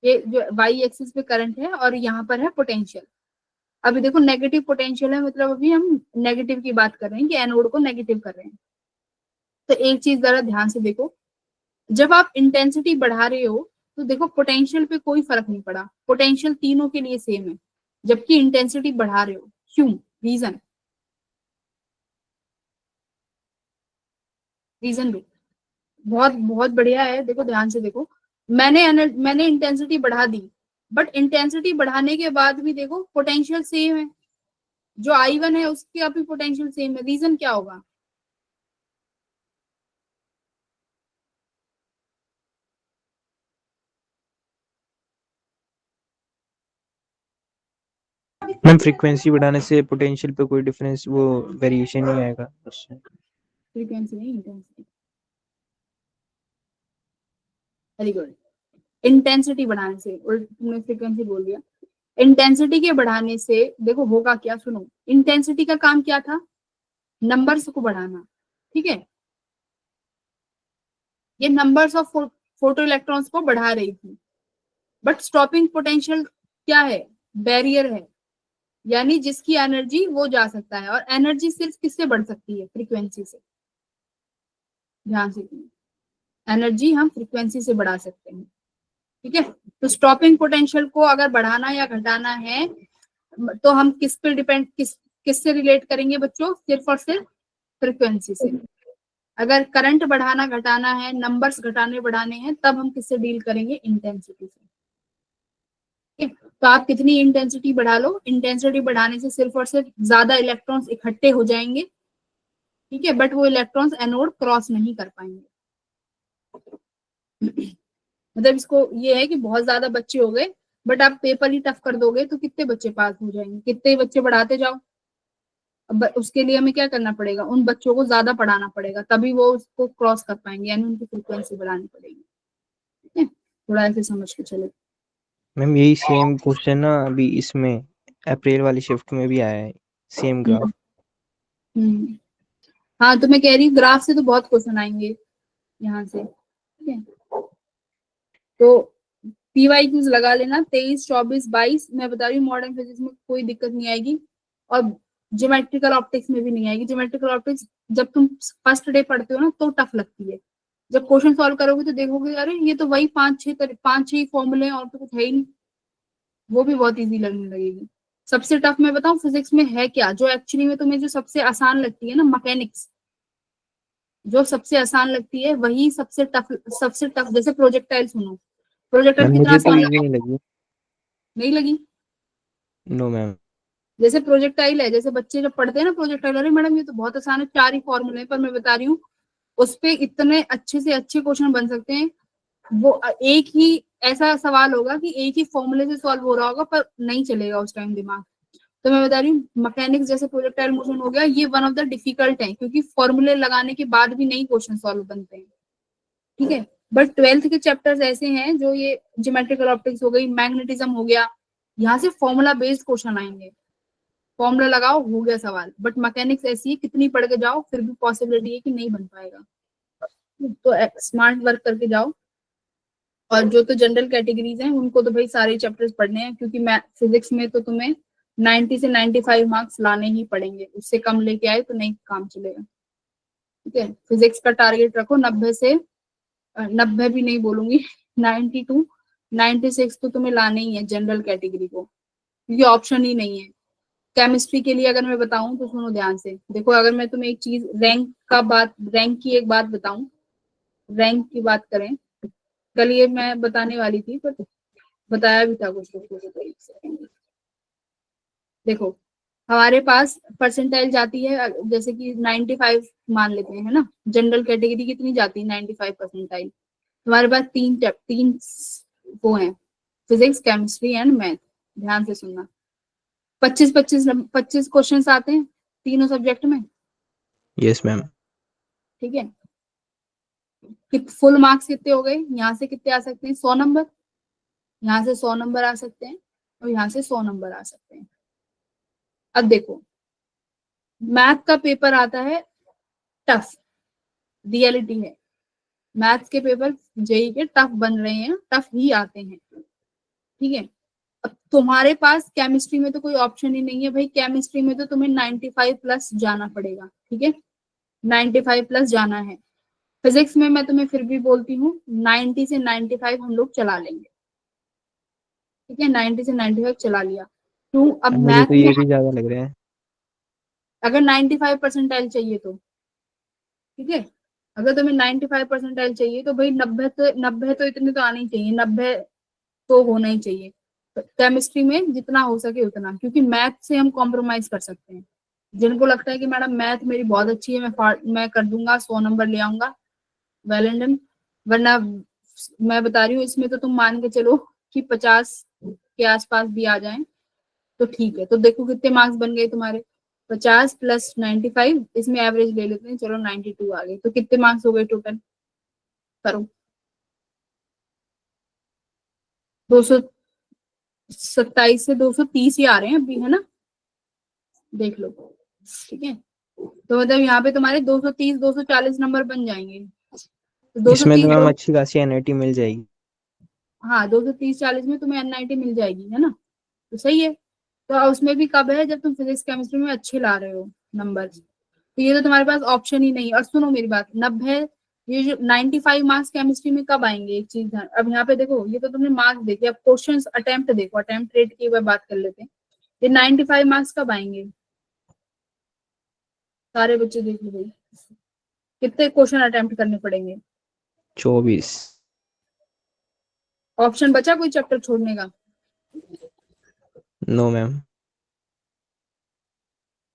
ये जो वाई एक्सिस पे करंट है, और यहाँ पर है पोटेंशियल। अभी देखो नेगेटिव पोटेंशियल है, मतलब अभी हम नेगेटिव की बात कर रहे हैं कि एनोड को नेगेटिव कर रहे हैं। तो एक चीज जरा ध्यान से देखो, जब आप इंटेंसिटी बढ़ा रहे हो तो देखो पोटेंशियल पे कोई फर्क नहीं पड़ा, पोटेंशियल तीनों के लिए सेम है, जबकि इंटेंसिटी बढ़ा रहे हो। क्यों? रीजन रीजन दो। बहुत बहुत बढ़िया है, देखो ध्यान से देखो, मैंने इंटेंसिटी बढ़ा दी, बट इंटेंसिटी बढ़ाने के बाद भी देखो पोटेंशियल सेम है। जो I1 है उसकी अभी पोटेंशियल सेम है। रीजन क्या होगा? मैम फ्रीक्वेंसी बढ़ाने से पोटेंशियल पे कोई डिफरेंस, वो वेरिएशन नहीं आएगा उससे। फ्रीक्वेंसी नहीं, इंटेंसिटी। Very good. इंटेंसिटी बढ़ाने से, और तुमने फ्रीक्वेंसी बोल दिया। इंटेंसिटी के बढ़ाने से देखो होगा क्या, सुनो। इंटेंसिटी का काम क्या था? नंबर्स को बढ़ाना, ठीक है। ये नंबर्स ऑफ फोटो इलेक्ट्रॉन्स को बढ़ा रही थी, बट स्टॉपिंग पोटेंशियल क्या है? बैरियर है, यानी जिसकी एनर्जी वो जा सकता है। और एनर्जी सिर्फ किससे बढ़ सकती है? फ्रीक्वेंसी से। ध्यान से, एनर्जी हम फ्रीक्वेंसी से बढ़ा सकते हैं, ठीक है। तो स्टॉपिंग पोटेंशियल को अगर बढ़ाना या घटाना है तो हम किस पे डिपेंड, किससे रिलेट करेंगे बच्चों? सिर्फ और सिर्फ फ्रीक्वेंसी से। अगर करंट बढ़ाना घटाना है, नंबर्स घटाने बढ़ाने हैं, तब हम किससे डील करेंगे? इंटेंसिटी से, ठीक है। तो आप कितनी इंटेंसिटी बढ़ा लो, इंटेंसिटी बढ़ाने से सिर्फ और सिर्फ ज्यादा इलेक्ट्रॉन्स इकट्ठे हो जाएंगे, ठीक है, बट वो इलेक्ट्रॉन्स एनोड क्रॉस नहीं कर पाएंगे। मतलब इसको ये है कि बहुत ज्यादा बच्चे हो गए, बट आप पेपर ही टफ कर दोगे तो कितने बच्चे पास हो जाएंगे? कितने बच्चे बढ़ाते जाओ। अब उसके लिए हमें क्या करना पड़ेगा? उन बच्चों को ज्यादा पढ़ाना पड़ेगा, तभी वो उसको क्रॉस कर पाएंगे, यानी उनकी फ्रीक्वेंसी बढ़ानी पड़ेगी, ठीक है। थोड़ा ऐसे समझ के चले। मैम यही सेम क्वेश्चन ना अभी इसमें अप्रैल वाली शिफ्ट में भी आया है, सेम ग्राफ। हाँ तो मैं कह रही हूँ ग्राफ से तो बहुत क्वेश्चन आएंगे यहाँ से, ठीक है। तो PYQs लगा लेना 23, 24, 22। मैं बता रही हूँ मॉडर्न फिजिक्स में कोई दिक्कत नहीं आएगी, और ज्योमेट्रिकल ऑप्टिक्स में भी नहीं आएगी। ज्योमेट्रिकल ऑप्टिक्स जब तुम फर्स्ट डे पढ़ते हो ना तो टफ लगती है, जब क्वेश्चन सॉल्व करोगे तो देखोगे अरे ये तो वही 5-6 फॉर्मूले और तो कुछ है ही नहीं, वो भी बहुत इजी लगने लगेगी। सबसे टफ मैं बताऊं फिजिक्स में है क्या, जो एक्चुअली में तुम्हें जो सबसे आसान लगती है ना, मैकेनिक्स, जो सबसे आसान लगती है वही सबसे टफ। जैसे प्रोजेक्टाइल, सुनो प्रोजेक्टाइल मैम कितना मुझे तो आसान इजी नहीं लगी। नहीं लगी? No ma'am. जैसे प्रोजेक्टाइल है, जैसे बच्चे जब पढ़ते हैं ना प्रोजेक्टाइल, अरे मैडम ये तो बहुत आसान है, 4 ही फॉर्मूले हैं, पर मैं बता रही हूँ उस पे इतने अच्छे से अच्छे क्वेश्चन बन सकते हैं। वो एक ही ऐसा सवाल होगा कि एक ही फॉर्मूले से सॉल्व हो रहा होगा, पर नहीं चलेगा उस टाइम दिमाग। तो मैं बता रही हूँ मैकेनिक्स जैसे प्रोजेक्टाइल मोशन हो गया, ये वन ऑफ द डिफिकल्ट है, क्योंकि फॉर्मूले लगाने के बाद भी नहीं क्वेश्चन सॉल्व बनते हैं, ठीक है। बट 12th के चैप्टर्स ऐसे हैं जो ये ज्योमेट्रिकल ऑप्टिक्स हो गई, मैग्नेटिज्म हो गया, यहाँ से फॉर्मूला बेस्ड क्वेश्चन आएंगे, फॉर्मूला लगाओ हो गया सवाल। बट मैकेनिक्स ऐसी है, कितनी पढ़ के जाओ फिर भी पॉसिबिलिटी है कि नहीं बन पाएगा, तो स्मार्ट वर्क करके जाओ। और जो तो जनरल कैटेगरीज हैं उनको तो भाई सारे चैप्टर्स पढ़ने हैं, क्योंकि मैं फिजिक्स में तो तुम्हें 90 से 95 मार्क्स लाने ही पड़ेंगे, उससे कम लेके आए तो नहीं काम चलेगा, ठीक है। फिजिक्स का टारगेट रखो 90 से 90 भी नहीं बोलूंगी 92, 96 तो तुम्हें लाना ही है जनरल कैटेगरी को, क्योंकि ऑप्शन ही नहीं है। केमिस्ट्री के लिए अगर मैं बताऊं तो सुनो ध्यान से, देखो अगर मैं तुम्हें एक चीज रैंक की एक बात बताऊं, रैंक की बात करें, कल ये मैं बताने वाली थी पर बताया भी था कुछ लोगों को, तो एक सेकंड देखो, हमारे पास परसेंटाइल जाती है जैसे कि 95 मान लेते हैं, है ना। जनरल कैटेगरी कितनी जाती है? 95 परसेंटाइल। हमारे पास तीन वो हैं, फिजिक्स, केमिस्ट्री एंड मैथ। ध्यान से सुनना, 25 क्वेश्चन आते हैं तीनों सब्जेक्ट में, यस मैम। ठीक है। फुल मार्क्स कितने हो गए? यहाँ से कितने आ सकते हैं? 100 नंबर। यहाँ से 100 नंबर आ सकते हैं और यहाँ से 100 नंबर आ सकते हैं। अब देखो, मैथ का पेपर आता है टफ, रियलिटी है, मैथ्स के पेपर जेई के टफ बन रहे हैं, टफ ही आते हैं, ठीक है। अब तुम्हारे पास केमिस्ट्री में तो कोई ऑप्शन ही नहीं है भाई, केमिस्ट्री में तो तुम्हें 95 प्लस जाना पड़ेगा, ठीक है, 95 प्लस जाना है। फिजिक्स में मैं तुम्हें फिर भी बोलती हूँ 90 से 95 हम लोग चला लेंगे, ठीक है, 90 से 95 चला लिया। तो अब मुझे मैथ तो में ये भी ज्यादा लग रहा है। अगर 95 परसेंटाइल चाहिए तो, ठीक है, अगर तुम्हें 95 परसेंटाइल चाहिए तो भाई 90 तो इतने तो आने ही चाहिए, 90 तो होना ही चाहिए केमिस्ट्री में, जितना हो सके उतना, क्योंकि मैथ से हम कॉम्प्रोमाइज कर सकते हैं। जिनको लगता है कि मैडम मैथ मेरी बहुत अच्छी है, मैं कर दूंगा, 100 नंबर ले आऊंगा, वेल एंड डन। वरना मैं बता रही हूँ, इसमें तो तुम मान के चलो कि 50 के आसपास भी आ जाएं तो ठीक है। तो देखो कितने मार्क्स बन गए तुम्हारे, 50 प्लस 95, इसमें एवरेज ले लेते हैं, चलो 92 आ गए, तो कितने मार्क्स हो गए टोटल? करो, 227 से 230 ही आ रहे हैं अभी, है ना, देख लो, ठीक है। तो मतलब यहाँ पे तुम्हारे 230 240 नंबर बन जाएंगे, तो इसमें तो 230 मैम अच्छी खासी एनआईटी मिल जाएगी। हाँ 230-40 में तुम्हें एनआईटी मिल जाएगी, है ना, तो सही है। तो उसमें भी कब है? जब तुम फिजिक्स केमिस्ट्री में अच्छे ला रहे हो नंबर, तो ये तो तुम्हारे पास ऑप्शन ही नहीं है। और सुनो मेरी बात, 90, ये जो 95 मार्क्स केमिस्ट्री में कब आएंगे, एक चीज ध्यान, अब यहाँ पे देखो, ये तो तुमने मार्क्स देखे, अब क्वेश्चन अटेम्प्ट देखो, अटेम्प्ट रेट की बात कर लेते हैं, ये 95 मार्क्स कब आएंगे? सारे बच्चे देख लो भाई, कितने क्वेश्चन अटेम्प्ट करने पड़ेंगे? 24। ऑप्शन बचा कोई चैप्टर छोड़ने का? No ma'am.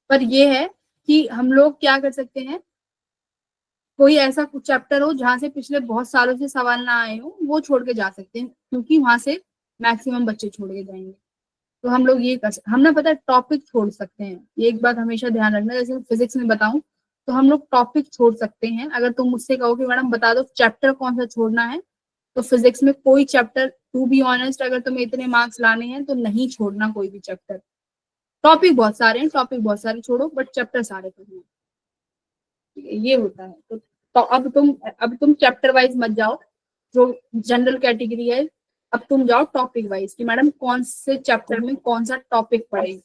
पर ये है कि हम लोग क्या कर सकते हैं, कोई ऐसा कुछ चैप्टर हो जहां से पिछले बहुत सालों से सवाल ना आए हो, वो छोड़ के जा सकते हैं, क्योंकि वहां से मैक्सिमम बच्चे छोड़ के जाएंगे। तो हम लोग ये कर सकते, हम ना पता है टॉपिक छोड़ सकते हैं, ये एक बात हमेशा ध्यान रखना। जैसे फिजिक्स में बताऊं तो हम लोग टॉपिक छोड़ सकते हैं। अगर तुम मुझसे कहो कि मैडम बता दो चैप्टर कौन सा छोड़ना है, तो फिजिक्स में कोई चैप्टर, टू बी ऑनेस्ट, अगर तुम्हें इतने मार्क्स लाने हैं तो नहीं छोड़ना कोई भी चैप्टर। टॉपिक बहुत सारे हैं, टॉपिक बहुत सारे छोड़ो, बट चैप्टर सारे पढ़ना, ये होता है। तो अब तुम चैप्टर वाइज मत जाओ, जो जनरल कैटेगरी है, अब तुम जाओ टॉपिक वाइज कि मैडम कौन से चैप्टर में कौन सा टॉपिक पढ़े,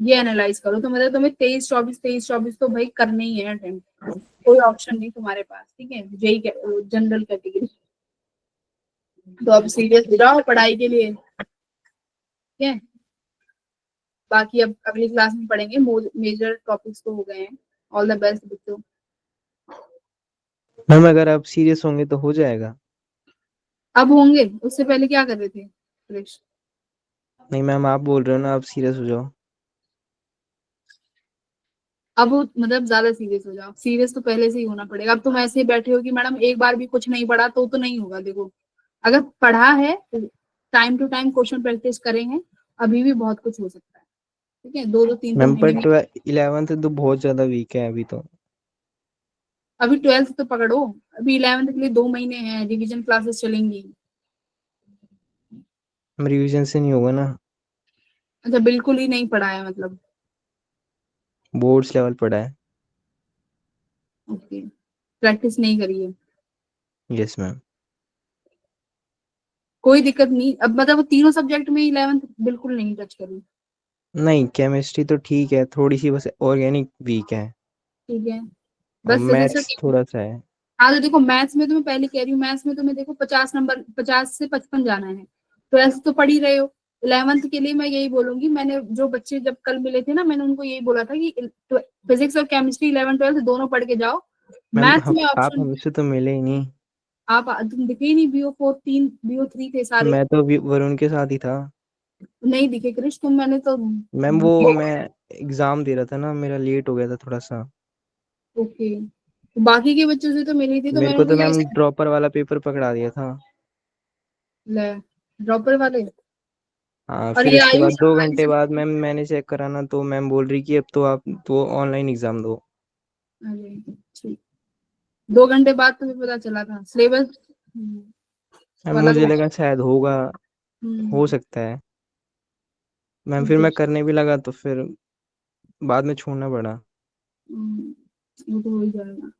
ये एनालाइज करो। तो मतलब तुम्हें 23-24 तो भाई करने ही है अटेम्प्ट, कोई ऑप्शन नहीं तुम्हारे पास, ठीक है, जेई जनरल कैटेगरी। तो अब सीरियस हो जाओ पढ़ाई के लिए, ठीक है। बाकी अब अगली क्लास में पढ़ेंगे, मेजर टॉपिक्स तो हो गए हैं। ऑल द बेस्ट बच्चों। मैम अगर आप सीरियस होंगे तो हो जाएगा। अब होंगे, उससे पहले क्या कर रहे थे सुरेश? नहीं मैम, आप बोल रहे हो ना, आप सीरियस हो जाओ। अब मतलब ज्यादा सीरियस हो जाओ, सीरियस तो पहले से ही होना पड़ेगा। अब तुम ऐसे ही बैठे हो कि मैडम एक बार भी कुछ नहीं पढ़ा, तो नहीं होगा। देखो अगर पढ़ा है, time to time question practice करेंगे, अभी भी बहुत कुछ हो सकता है, ठीक है। 2-3 मैम महीने में। पर 11th तो बहुत ज्यादा वीक है अभी तो। अभी 12th तो पकड़ो, अभी 11th के लिए 2 महीने हैं, रिवीजन क्लासेस चलेंगी। रिवीजन से नहीं होगा ना। अच्छा, बिल्कुल ही नहीं पढ़ा है मतलब? बोर्ड्स लेवल पढ़ा है। ओके, प्रैक्टिस नहीं करी है? Yes ma'am. कोई दिक्कत नहीं। अब मतलब वो तीनों सब्जेक्ट में 11th बिल्कुल नहीं टच करी? नहीं, केमिस्ट्री तो ठीक है, थोड़ी सी बस ऑर्गेनिक वीक है, ठीक है, और बस फिजिक्स मैथ्स थोड़ा सा है। हाँ तो देखो मैथ्स में तुम्हें पहले कह रही हूँ, मैथ्स में तुम्हें देखो 50 नंबर, 50 से 55 जाना है। 12th तो पढ़ ही रहे हो। 11th के लिए मैं यही बोलूंगी, मैंने जो बच्चे जब कल मिले थे ना, मैंने उनको यही बोला था कि फिजिक्स और केमिस्ट्री 11th 12th दोनों पढ़ के जाओ। मैम मैथ्स में आप ऑप्शन, हमसे तो मिले ही नहीं। आप तुम दिखे ही नहीं, BO4 3 BO3 थे सारे। मैं तो वरुण के साथ ही था नहीं दिखे क्रिश तुम, मैंने तो। मैम। वो मैं एग्जाम दे रहा था ना, मेरा लेट हो गया था थोड़ा सा। ओके, तो बाकी के बच्चों से तो मिली थी, तो मेरे मैंने को उनको तो मैम यही ड्रॉपर वाला पेपर पकड़ा दिया था। ड्रॉपर वाले। हाँ, और फिर ये उसके बाद आयुष 2 घंटे बाद मैम मैंने चेक करा ना, तो मैम बोल रही कि अब तो आप तो ऑनलाइन एग्जाम दो। अरे ठीक, 2 घंटे बाद तुम्हें पता चला था सिलेबस मैम वाला मुझे तो। लगा शायद होगा, हो सकता है मैम। फिर मैं करने भी लगा तो फिर बाद में छोड़ना पड़ा। वो तो हो ही जाएगा।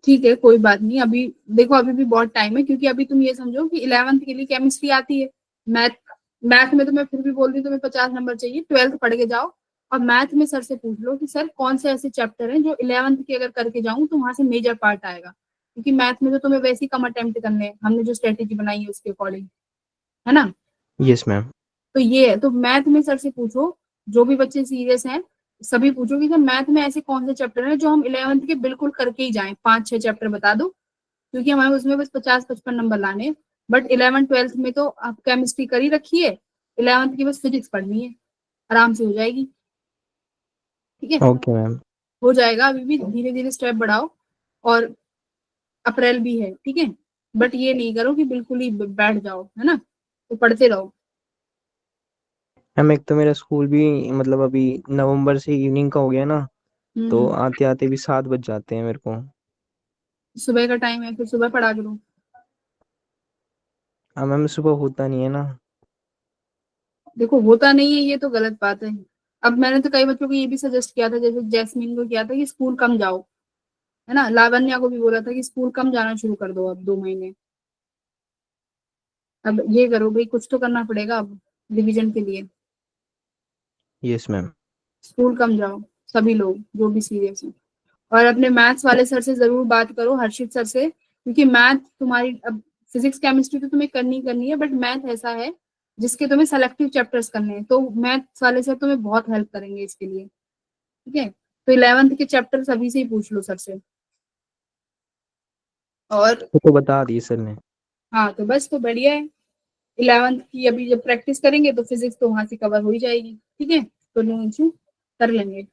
ठीक है कोई बात नहीं, अभी देखो अभी भी बहुत टाइम है, क्योंकि अभी तुम ये समझो कि 11th के लिए केमिस्ट्री आती है। मैथ, मैथ में तो मैं फिर भी बोल रही हूँ तुम्हें 50 नंबर चाहिए। 12th पढ़ के जाओ और मैथ में सर से पूछ लो कि सर कौन से ऐसे चैप्टर हैं जो 11th के अगर करके जाऊं तो वहां से मेजर पार्ट आएगा, क्योंकि मैथ में तो तुम्हें वैसे ही कम अटेम्प्ट करने हैं, हमने जो स्ट्रेटेजी बनाई है उसके अकॉर्डिंग, है ना। Yes ma'am. तो ये है, तो मैथ में सर से पूछो, जो भी बच्चे सीरियस हैं सभी पूछो कि सर मैथ में ऐसे कौन से चैप्टर हैं जो हम 11th के बिल्कुल करके ही जाएं, 5-6 चैप्टर बता दो, क्योंकि हमारे उसमें बस 50-55 नंबर लाने हैं। बट 11th 12th में तो आप केमिस्ट्री कर ही रखी है, 11th की बस फिजिक्स पढ़नी है, आराम से हो जाएगी। ठीक है, ओके मैम। हो जाएगा, अभी भी धीरे धीरे स्टेप बढ़ाओ। और अप्रैल भी है, ठीक है, बट ये नहीं करो कि बिल्कुल ही बैठ जाओ, है ना, तो पढ़ते रहो। मैम एक तो मेरा स्कूल भी मतलब अभी नवंबर से इवनिंग का हो गया ना, तो हम्म, आते आते भी 7 बज जाते हैं मेरे को। सुबह का टाइम है, फिर सुबह पढ़ा करो। हाँ मैम, सुबह होता नहीं है ना। देखो होता नहीं है ये तो गलत बात है। अब मैंने तो कई बच्चों को ये भी सजेस्ट किया था, जैसे जैस्मिन को किया था कि स्कूल कम जाओ, है ना, लावण्या को भी बोला था कि स्कूल कम जाना शुरू कर दो अब 2 महीने। अब ये करो भाई, कुछ तो करना पड़ेगा अब रिवीजन के लिए। Yes ma'am. स्कूल कम जाओ सभी लोग जो भी सीरियस हैं। और अपने मैथ्स वाले सर से जरूर बात करो, हर्षित सर से, क्योंकि मैथ तुम्हारी अब, फिजिक्स केमिस्ट्री तो तुम्हें करनी है, बट मैथ ऐसा है जिसके तुम्हें सेलेक्टिव चैप्टर्स करने हैं, तो मैथ्स वाले सर तुम्हें बहुत हेल्प करेंगे इसके लिए। ठीक है, तो 11th के चैप्टर सभी से ही पूछ लो सर से। और तो बता दिए सर ने। हाँ तो बस, तो बढ़िया है। 11th की अभी जब प्रैक्टिस करेंगे तो फिजिक्स तो वहां से कवर हो ही जाएगी। ठीक है, तो नो इशू, कर लेंगे।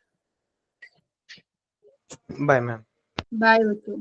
Bye ma'am. बाय बच्चों।